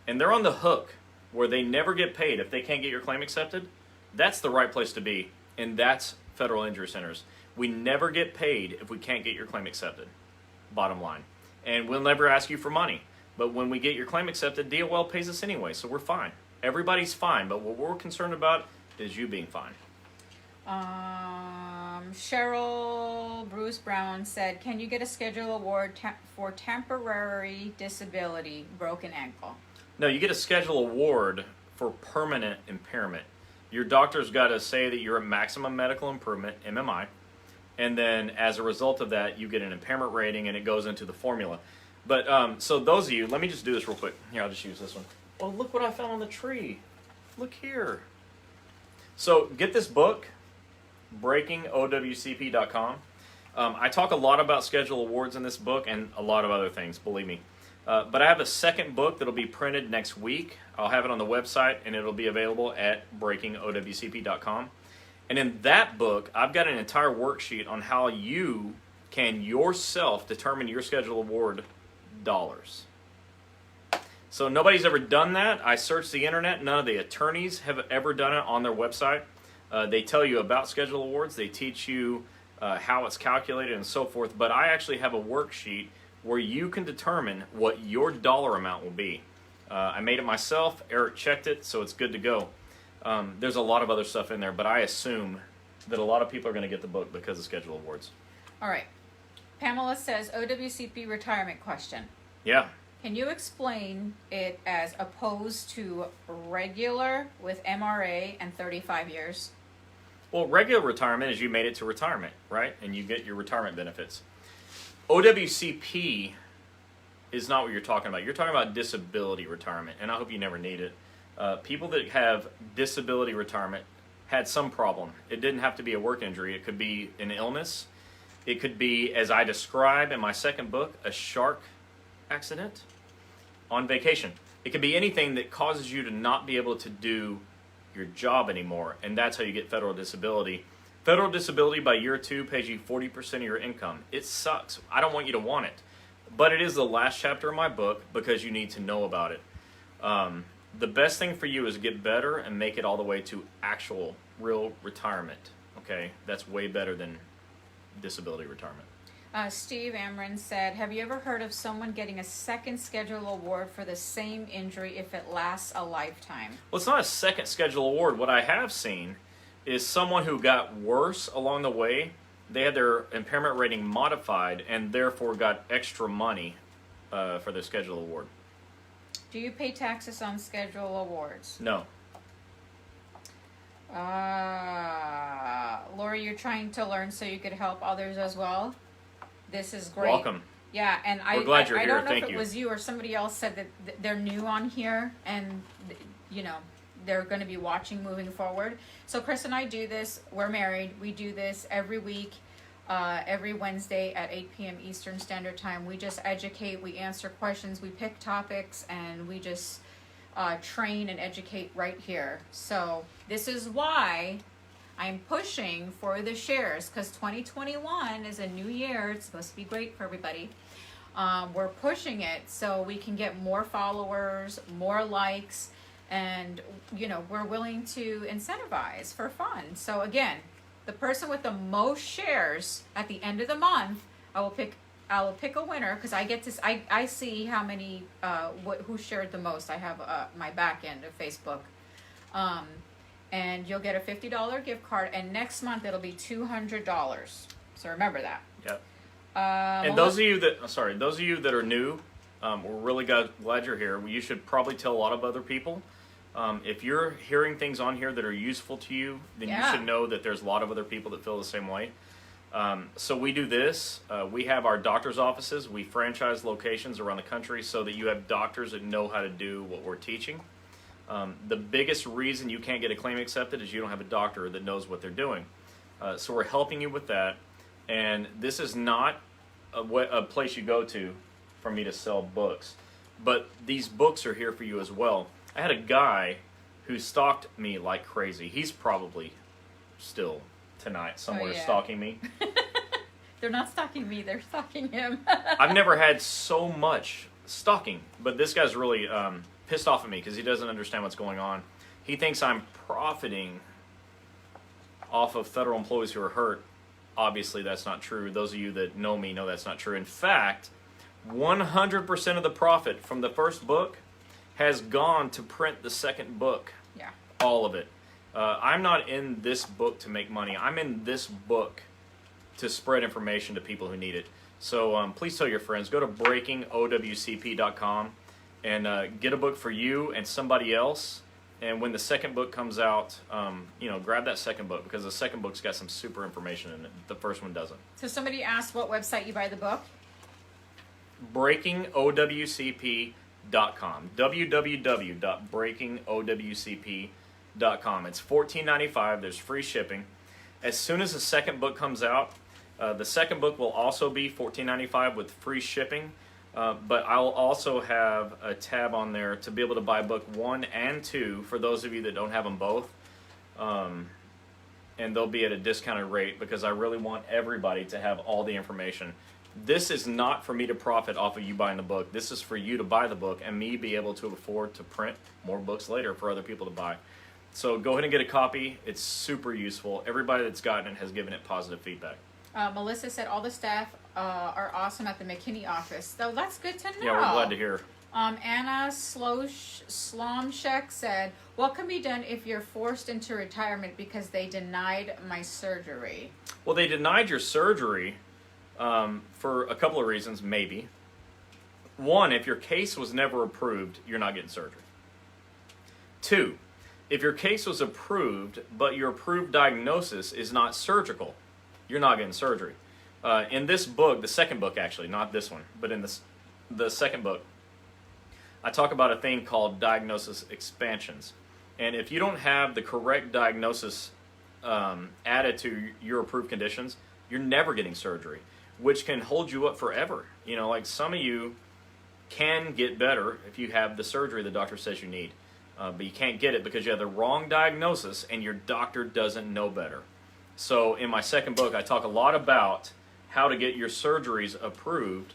and they're on the hook where they never get paid if they can't get your claim accepted, that's the right place to be. And that's federal injury centers. We never get paid if we can't get your claim accepted. Bottom line. And we'll never ask you for money. But when we get your claim accepted, DOL pays us anyway, so we're fine. Everybody's fine, but what we're concerned about is you being fine. Cheryl Bruce Brown said, can you get a schedule award for temporary disability, broken ankle? No, you get a schedule award for permanent impairment. Your doctor's got to say that you're at maximum medical improvement, MMI, and then as a result of that, you get an impairment rating, and it goes into the formula. But so those of you, let me just do this real quick. Here, I'll just use this one. Oh, look what I found on the tree. Look here. So get this book, breakingowcp.com. I talk a lot about schedule awards in this book and a lot of other things, believe me. But I have a second book that'll be printed next week. I'll have it on the website, and it'll be available at breakingowcp.com. And in that book, I've got an entire worksheet on how you can yourself determine your schedule award dollars. So nobody's ever done that. I searched the internet. None of the attorneys have ever done it on their website. They tell you about schedule awards. They teach you how it's calculated and so forth. But I actually have a worksheet where you can determine what your dollar amount will be. I made it myself. Eric checked it, so it's good to go. There's a lot of other stuff in there, but I assume that a lot of people are going to get the book because of schedule awards. All right. Pamela says, OWCP retirement question. Yeah. Can you explain it as opposed to regular with MRA and 35 years? Well, regular retirement is you made it to retirement, right? And you get your retirement benefits. OWCP is not what you're talking about. You're talking about disability retirement, and I hope you never need it. People that have disability retirement had some problem. It didn't have to be a work injury. It could be an illness. It could be, as I describe in my second book, a shark accident on vacation. It could be anything that causes you to not be able to do your job anymore, and that's how you get federal disability. Federal disability by year 2 pays you 40% of your income. It sucks. I don't want you to want it, but it is the last chapter of my book because you need to know about it. The best thing for you is get better and make it all the way to actual, real retirement. Okay, that's way better than disability retirement. Steve Amron said, have you ever heard of someone getting a second schedule award for the same injury if it lasts a lifetime? Well, it's not a second schedule award. What I have seen is someone who got worse along the way. They had their impairment rating modified and therefore got extra money for their schedule award. Do you pay taxes on schedule awards? No. Lori, you're trying to learn so you could help others as well? This is great. Welcome. Yeah, and We're glad you're I here. don't know Thank if it you. was you or somebody else said that they're new on here and, you know, they're going to be watching moving forward. So Chris and I do this. We're married. We do this every week. every Wednesday at 8 p.m. Eastern Standard Time. We just educate, we answer questions, we pick topics, and we just train and educate right here. So this is why I'm pushing for the shares, because 2021 is a new year. It's supposed to be great for everybody. We're pushing it so we can get more followers, more likes, and we're willing to incentivize for fun. So again, the person with the most shares at the end of the month, I will pick a winner, because I see how many who shared the most. I have my back end of Facebook, and you'll get a $50 gift card, and next month it'll be $200. So remember that. Yep. And those of you that are new, we're really glad you're here. You should probably tell a lot of other people. If you're hearing things on here that are useful to you, then you should know that there's a lot of other people that feel the same way. So we do this. We have our doctor's offices. We franchise locations around the country so that you have doctors that know how to do what we're teaching. The biggest reason you can't get a claim accepted is you don't have a doctor that knows what they're doing. So we're helping you with that. And this is not a place you go to for me to sell books. But these books are here for you as well. I had a guy who stalked me like crazy. He's probably still tonight somewhere stalking me. They're not stalking me, they're stalking him. I've never had so much stalking, but this guy's really pissed off at me because he doesn't understand what's going on. He thinks I'm profiting off of federal employees who are hurt. Obviously, that's not true. Those of you that know me know that's not true. In fact, 100% of the profit from the first book has gone to print the second book. Yeah. All of it. I'm not in this book to make money. I'm in this book to spread information to people who need it. So please tell your friends. Go to breakingowcp.com and get a book for you and somebody else. And when the second book comes out, grab that second book, because the second book's got some super information in it. The first one doesn't. So somebody asked what website you buy the book? breakingowcp.com. www.breakingowcp.com. It's $14.95. There's free shipping. As soon as the second book comes out, the second book will also be $14.95 with free shipping. But I'll also have a tab on there to be able to buy book 1 and 2 for those of you that don't have them both. And they'll be at a discounted rate because I really want everybody to have all the information. This is not for me to profit off of you buying the book. This is for you to buy the book and me be able to afford to print more books later for other people to buy. So go ahead and get a copy. It's super useful. Everybody that's gotten it has given it positive feedback. Melissa said all the staff are awesome at the McKinney office. So that's good to know. Yeah, we're glad to hear. Anna Slomshek said, what can be done if you're forced into retirement because they denied my surgery? Well, they denied your surgery for a couple of reasons, maybe. One, if your case was never approved, you're not getting surgery. Two, if your case was approved, but your approved diagnosis is not surgical, you're not getting surgery. In this book, the second book actually, not this one, but in the second book, I talk about a thing called diagnosis expansions. And if you don't have the correct diagnosis added to your approved conditions, you're never getting surgery, which can hold you up forever. Like some of you can get better if you have the surgery the doctor says you need. But you can't get it because you have the wrong diagnosis and your doctor doesn't know better. So in my second book, I talk a lot about how to get your surgeries approved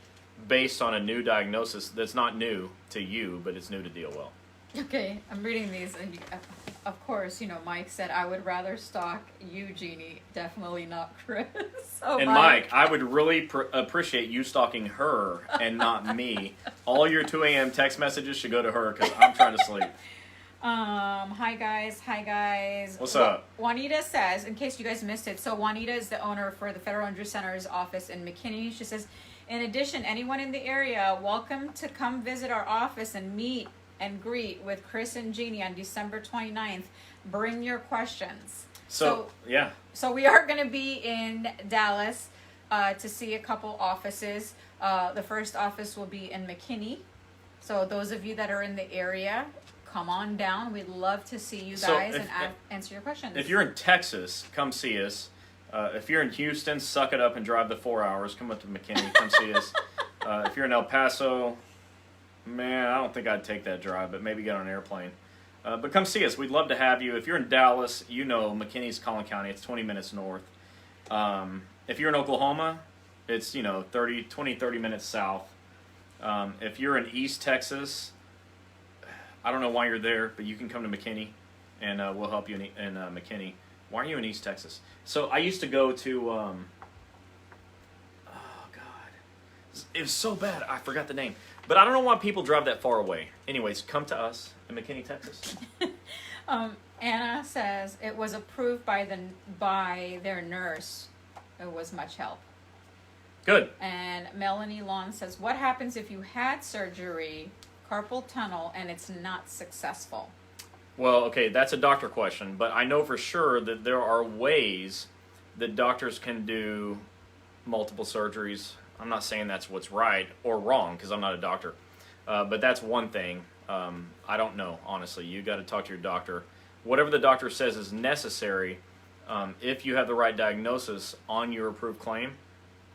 based on a new diagnosis that's not new to you, but it's new to DOL. Okay, I'm reading these, and of course, Mike said, I would rather stalk you, Gini, definitely not Chris. So and Mike, I would really appreciate you stalking her and not me. All your 2 a.m. text messages should go to her because I'm trying to sleep. Hi guys. What's up? Juanita says, in case you guys missed it, so Juanita is the owner for the Federal Injury Center's office in McKinney. She says, in addition, anyone in the area, welcome to come visit our office and meet and greet with Chris and Gini on December 29th. Bring your questions. So we are going to be in Dallas to see a couple offices. The first office will be in McKinney. So those of you that are in the area, come on down. We'd love to see you guys and answer your questions. If you're in Texas, come see us. If you're in Houston, suck it up and drive the 4 hours. Come up to McKinney, come see us. If you're in El Paso, man, I don't think I'd take that drive, but maybe get on an airplane. But come see us. We'd love to have you. If you're in Dallas, you know McKinney's Collin County. It's 20 minutes north. If you're in Oklahoma, it's 30 minutes south. If you're in East Texas, I don't know why you're there, but you can come to McKinney, and we'll help you in McKinney. Why are you in East Texas? So I used to go to, oh God, it was so bad, I forgot the name. But I don't know why people drive that far away. Anyways, come to us in McKinney, Texas. Anna says it was approved by their nurse. It was much help. Good. And Melanie Long says, what happens if you had surgery, carpal tunnel, and it's not successful? Well, okay, that's a doctor question, but I know for sure that there are ways that doctors can do multiple surgeries. I'm not saying that's what's right or wrong because I'm not a doctor, but that's one thing. I don't know, honestly. You got to talk to your doctor. Whatever the doctor says is necessary, if you have the right diagnosis on your approved claim,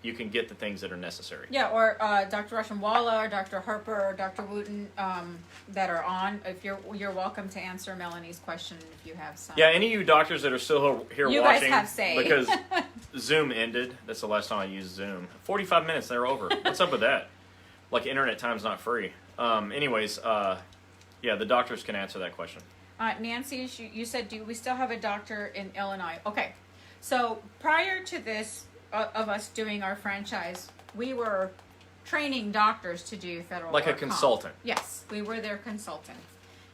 you can get the things that are necessary. Yeah, or Dr. Russian-Walla or Dr. Harper or Dr. Wooten that are on. If you're welcome to answer Melanie's question if you have some. Yeah, any of you doctors that are still here you watching, guys have say. Because Zoom ended. That's the last time I used Zoom. 45 minutes, they're over. What's up with that? Like internet time's not free. Anyways, yeah, the doctors can answer that question. Nancy, you said, do we still have a doctor in Illinois? Okay, so prior to this, of us doing our franchise, we were training doctors to do federal like work a consultant. comp. Yes, we were their consultant.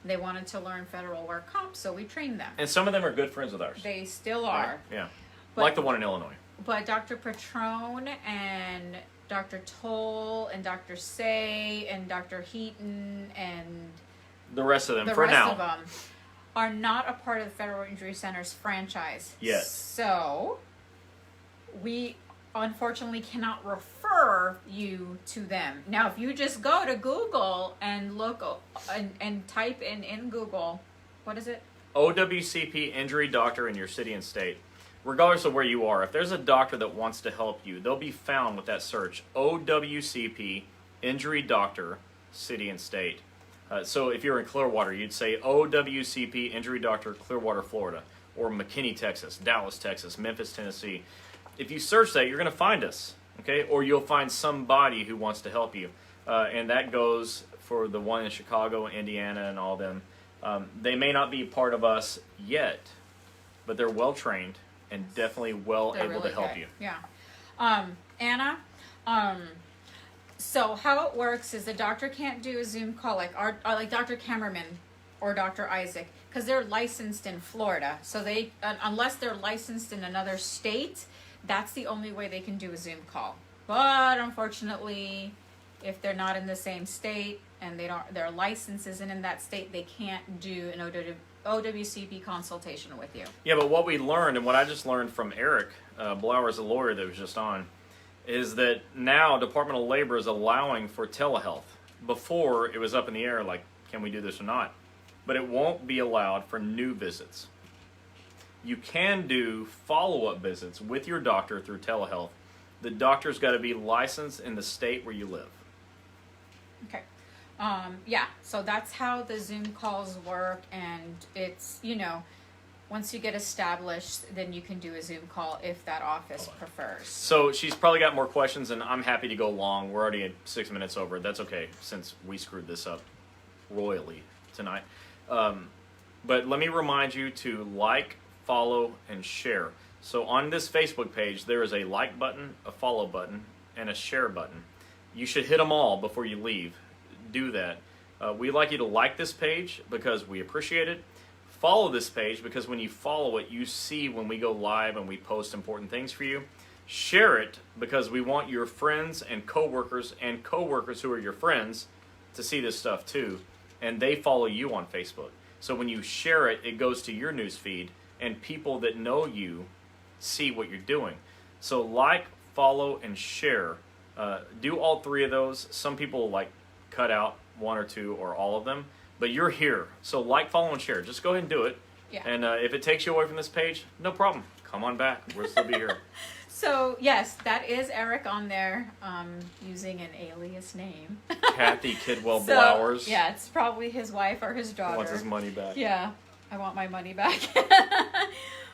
They wanted to learn federal work comp, so we trained them. And some of them are good friends of ours. They still are. Yeah, But, like the one in Illinois. But Dr. Patrone and Dr. Toll and Dr. Say and Dr. Heaton and the rest of them, the for rest now, of them are not a part of the Federal Injury Center's franchise. Yes. So we unfortunately cannot refer you to them. Now, if you just go to Google and look and type in Google, what is it? OWCP injury doctor in your city and state. Regardless of where you are, if there's a doctor that wants to help you, they'll be found with that search. OWCP injury doctor, city and state. So if you're in Clearwater, you'd say OWCP injury doctor, Clearwater, Florida, or McKinney, Texas, Dallas, Texas, Memphis, Tennessee. If you search that, you're going to find us, okay? Or you'll find somebody who wants to help you. And that goes for the one in Chicago, Indiana, and all them. They may not be part of us yet, but they're well-trained and definitely able really to help good. you. Yeah. Anna, so how it works is the doctor can't do a Zoom call like Dr. Kemmerman or Dr. Isaac because they're licensed in Florida. So they, unless they're licensed in another state, that's the only way they can do a Zoom call. But unfortunately, if they're not in the same state and their license isn't in that state, they can't do an OWCP consultation with you. Yeah, but what we learned, and what I just learned from Eric Blauer, the lawyer that was just on, is that now Department of Labor is allowing for telehealth. Before, it was up in the air, like, can we do this or not? But it won't be allowed for new visits. You can do follow-up visits with your doctor through telehealth. The doctor's got to be licensed in the state where you live. Okay. Yeah, so that's how the Zoom calls work, and it's, once you get established, then you can do a Zoom call if that office prefers. So she's probably got more questions, and I'm happy to go long. We're already at 6 minutes over. That's okay, since we screwed this up royally tonight. But let me remind you to like, follow, and share. So on this Facebook page, there is a like button, a follow button, and a share button. You should hit them all before you leave. Do that. We'd like you to like this page because we appreciate it. Follow this page because when you follow it, you see when we go live and we post important things for you. Share it because we want your friends and coworkers who are your friends to see this stuff too. And they follow you on Facebook. So when you share it, it goes to your news feed and people that know you see what you're doing. So like, follow, and share. Do all three of those. Some people like cut out one or two or all of them, but you're here. So like, follow, and share. Just go ahead and do it. Yeah. And if it takes you away from this page, no problem. come on back. We'll still be here. So, yes, that is Eric on there, using an alias name. Kathy Kidwell Blowers. Yeah, it's probably his wife or his daughter. Wants his money back. Yeah, I want my money back.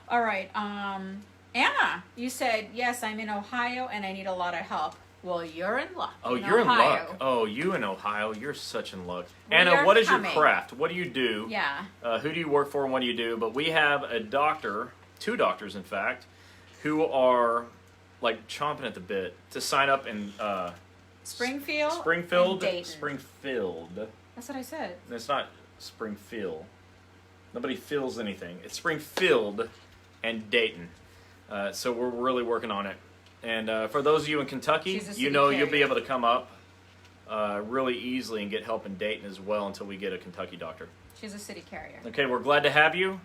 All right, Anna, you said, yes, I'm in Ohio and I need a lot of help. Well, you're in luck. Oh, in you're Ohio. in luck. Oh, you in Ohio, you're such in luck. We Anna, are what is coming. your craft? What do you do? Yeah. Who do you work for and what do you do? But we have a doctor, 2 doctors in fact, who are like chomping at the bit to sign up in Springfield. Springfield. And Dayton. Springfield. That's what I said. It's not Springfield. Nobody feels anything. It's Springfield and Dayton. So we're really working on it. And for those of you in Kentucky, She's a city you know you'll be carrier. able to come up really easily and get help in Dayton as well until we get a Kentucky doctor. She's a city carrier. Okay, we're glad to have you.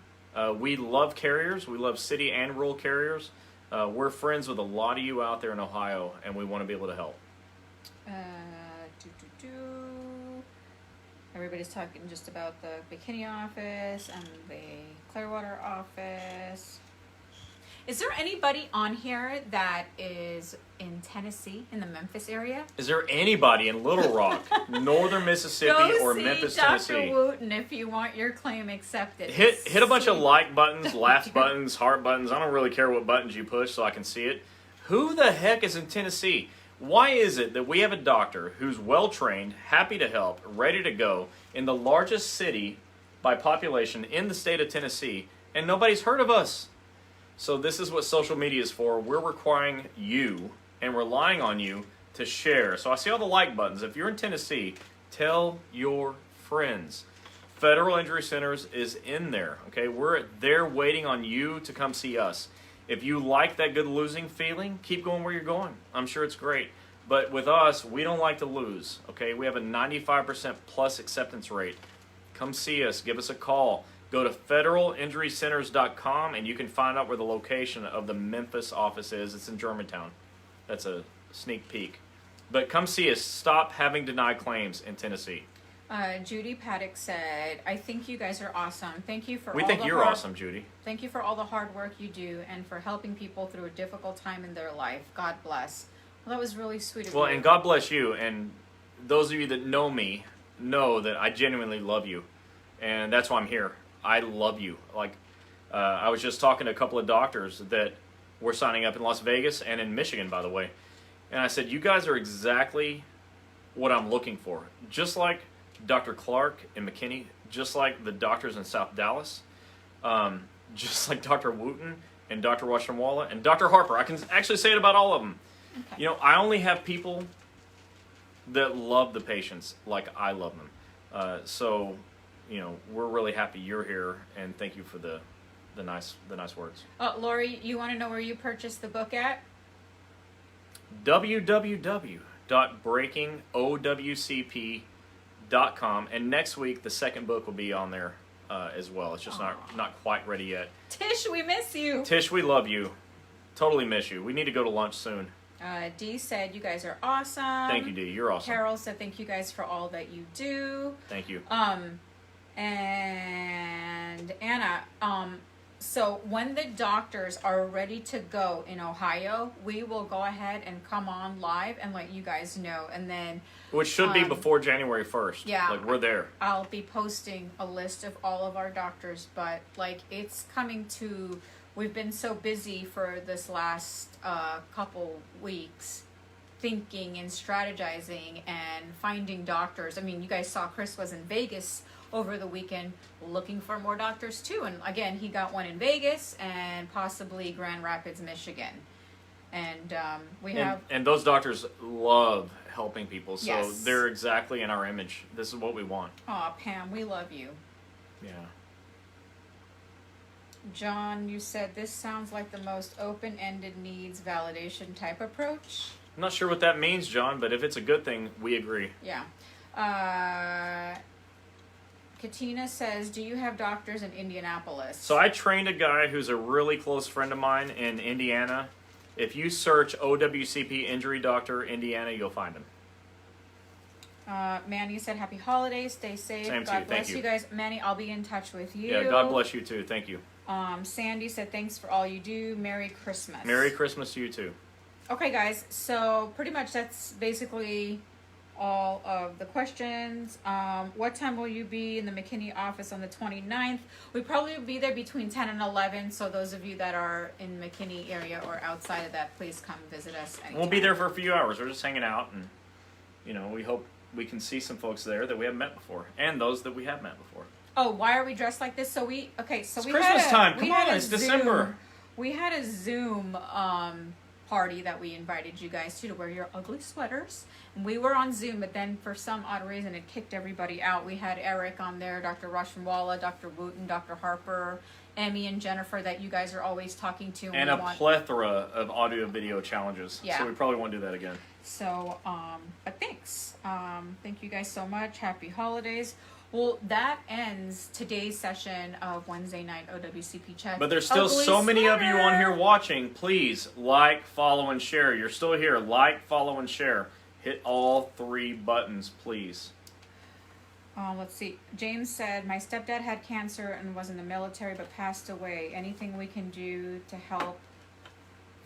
We love carriers. We love city and rural carriers. We're friends with a lot of you out there in Ohio, and we want to be able to help. Everybody's talking just about the McKinney office and the Clearwater office. Is there anybody on here that is in Tennessee, in the Memphis area? Is there anybody in Little Rock, Northern Mississippi, Go or see Memphis, Dr. Tennessee? Wooten if you want your claim accepted. Hit a bunch of See- like buttons, laugh buttons, heart buttons. I don't really care what buttons you push so I can see it. Who the heck is in Tennessee? Why is it that we have a doctor who's well trained, happy to help, ready to go in the largest city by population in the state of Tennessee, and nobody's heard of us? So this is what social media is for. We're requiring you and relying on you to share. So I see all the like buttons. If you're in Tennessee, tell your friends. Federal Injury Centers is in there. Okay, we're there waiting on you to come see us. If you like that good losing feeling, keep going where you're going. I'm sure it's great. But with us, we don't like to lose. Okay, we have a 95% plus acceptance rate. Come see us. Give us a call. Go to federalinjurycenters.com and you can find out where the location of the Memphis office is. It's in Germantown. That's a sneak peek. But come see us. Stop having denied claims in Tennessee. Judy Paddock said, I think you guys are awesome. Thank you for We all think the you're hard- awesome, Judy. Thank you for all the hard work you do and for helping people through a difficult time in their life. God bless. Well, that was really sweet of Well, you. and God bless you. And those of you that know me know that I genuinely love you. And that's why I'm here. I love you. Like, I was just talking to a couple of doctors that were signing up in Las Vegas and in Michigan, by the way. And I said, you guys are exactly what I'm looking for. Just like Dr. Clark in McKinney, just like the doctors in South Dallas, just like Dr. Wooten and Dr. Washington Walla and Dr. Harper. I can actually say it about all of them. Okay. You know, I only have people that love the patients like I love them. So, you know, we're really happy you're here, and thank you for the nice words. Lori, you want to know where you purchased the book at? www.breakingowcp.com, and next week the second book will be on there as well. It's just not quite ready yet. Tish, we miss you. Tish, we love you. Totally miss you. We need to go to lunch soon. Dee said, you guys are awesome. Thank you, Dee. You're awesome. Carol said, thank you guys for all that you do. Thank you. And Anna, so when the doctors are ready to go in Ohio, we will go ahead and come on live and let you guys know. And then Which should be before January 1st. yeah, Like, we're there. I'll be posting a list of all of our doctors, but like it's coming to, we've been so busy for this last couple weeks thinking and strategizing and finding doctors. I mean, you guys saw Chris was in Vegas over the weekend looking for more doctors too. And again, he got one in Vegas and possibly Grand Rapids, Michigan. And And those doctors love helping people, so Yes. they're exactly in our image. This is what we want. Aw, Pam, we love you. Yeah. John, you said this sounds like the most open-ended needs validation type approach. I'm not sure what that means, John, but if it's a good thing, we agree. Yeah. Katina says, do you have doctors in Indianapolis? So I trained a guy who's a really close friend of mine in Indiana. If you search OWCP Injury Doctor Indiana, you'll find him. Manny said, happy holidays, stay safe. Same to God you, bless thank you. guys. Manny, I'll be in touch with you. Yeah, God bless you too. Thank you. Sandy said, thanks for all you do. Merry Christmas. Merry Christmas to you too. Okay, guys, so pretty much that's basically all of the questions. What time will you be in the McKinney office on the 29th? We probably will be there between 10 and 11, so those of you that are in McKinney area or outside of that, please come visit us anytime. We'll be there for a few hours. We're just hanging out, and we hope we can see some folks there that we haven't met before, and those that we have met before. Oh, why are we dressed like this? So it's Christmas time. Come on, it's December. We had a Zoom party that we invited you guys to wear your ugly sweaters. And we were on Zoom, but then for some odd reason it kicked everybody out. We had Eric on there, Dr. Rushmwala, Dr. Wooten, Dr. Harper, Emmy, and Jennifer that you guys are always talking to. And a plethora of audio-video challenges. Yeah. So we probably won't do that again. So, but thanks. Thank you guys so much. Happy holidays. Well, that ends today's session of Wednesday night OWCP Check. But there's still so many of you on here watching. Please like, follow, and share. You're still here. Like, follow, and share. Hit all 3 buttons, please. Let's see. James said, my stepdad had cancer and was in the military but passed away. Anything we can do to help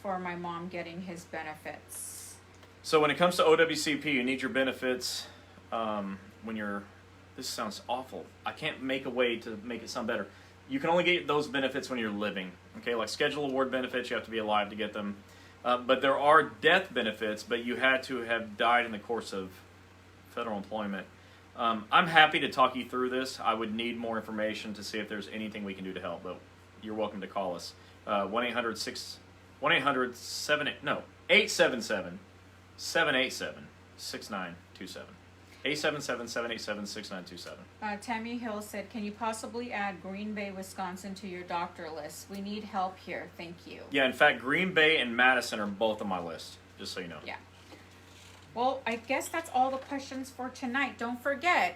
for my mom getting his benefits? So when it comes to OWCP, you need your benefits when you're... This sounds awful. I can't make a way to make it sound better. You can only get those benefits when you're living. Okay, like schedule award benefits, you have to be alive to get them. But there are death benefits, but you had to have died in the course of federal employment. I'm happy to talk you through this. I would need more information to see if there's anything we can do to help, but you're welcome to call us. 877-787-6927. 877-787-6927. Tammy Hill said, can you possibly add Green Bay, Wisconsin to your doctor list? We need help here. Thank you. Yeah, in fact, Green Bay and Madison are both on my list, just so you know. Yeah. Well, I guess that's all the questions for tonight. Don't forget,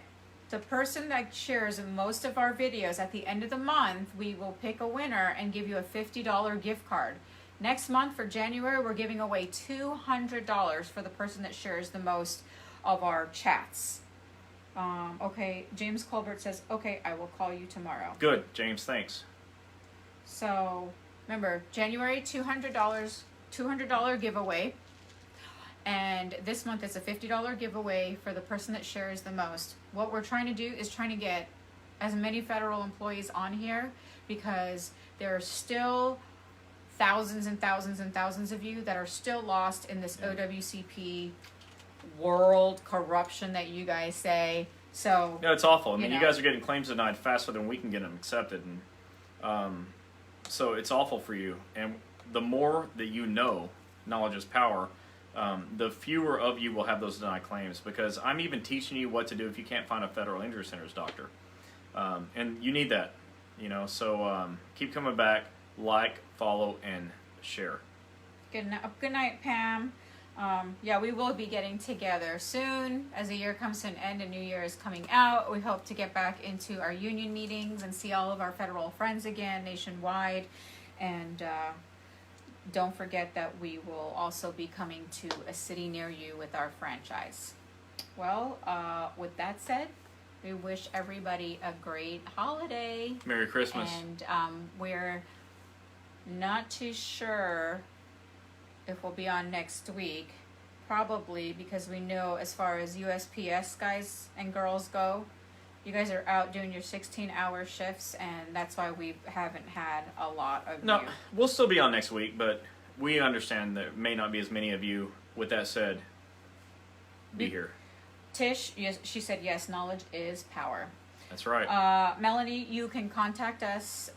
the person that shares most of our videos, at the end of the month, we will pick a winner and give you a $50 gift card. Next month, for January, we're giving away $200 for the person that shares the most of our chats. Okay, James Colbert says, okay, I will call you tomorrow. Good, James, thanks. So, remember, January, $200 giveaway. And this month it's a $50 giveaway for the person that shares the most. What we're trying to do is trying to get as many federal employees on here, because there are still thousands and thousands and thousands of you that are still lost in this OWCP world corruption that you guys say. So no, it's awful. I mean, you guys are getting claims denied faster than we can get them accepted, and so it's awful for you. And the more that you know, knowledge is power. The fewer of you will have those denied claims, because I'm even teaching you what to do if you can't find a federal injury center's doctor, and you need that, So keep coming back, like, follow, and share. Good night, Pam. Yeah, we will be getting together soon as the year comes to an end and New Year is coming out. We hope to get back into our union meetings and see all of our federal friends again nationwide. And don't forget that we will also be coming to a city near you with our franchise. Well, with that said, we wish everybody a great holiday. Merry Christmas. And we're not too sure if we'll be on next week, probably because we know as far as USPS guys and girls go, you guys are out doing your 16-hour shifts, and that's why we haven't had a lot of No, you. we'll still be on next week, but we understand there may not be as many of you. With that said, be here. Tish, yes, she said yes, knowledge is power. That's right. Melanie, you can contact us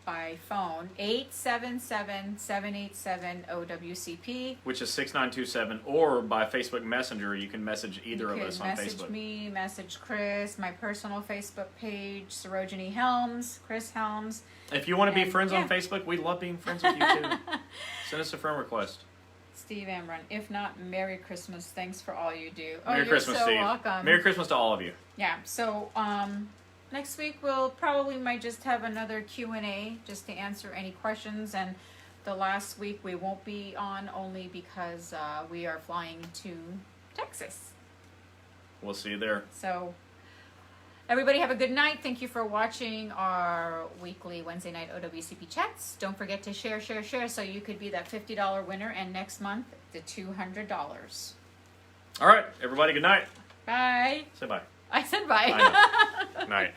by phone, 877-787-OWCP. Which is 6927, or by Facebook Messenger. You can message either of us on message Facebook. Me, message Chris, my personal Facebook page, Gini Helms, Chris Helms. If you want to be friends on Facebook, we love being friends with you too. Send us a friend request. Steve Amron. If not, Merry Christmas. Thanks for all you do. Merry Christmas, so Steve. Welcome. Merry Christmas to all of you. Yeah. So next week we'll probably might just have another Q&A just to answer any questions, and the last week we won't be on only because we are flying to Texas. We'll see you there. So Everybody have a good night. Thank you for watching our weekly Wednesday night OWCP chats. Don't forget to share so you could be that $50 winner, and next month the $200. All right, everybody, good night. Bye. Say bye. I said bye. I know. Night.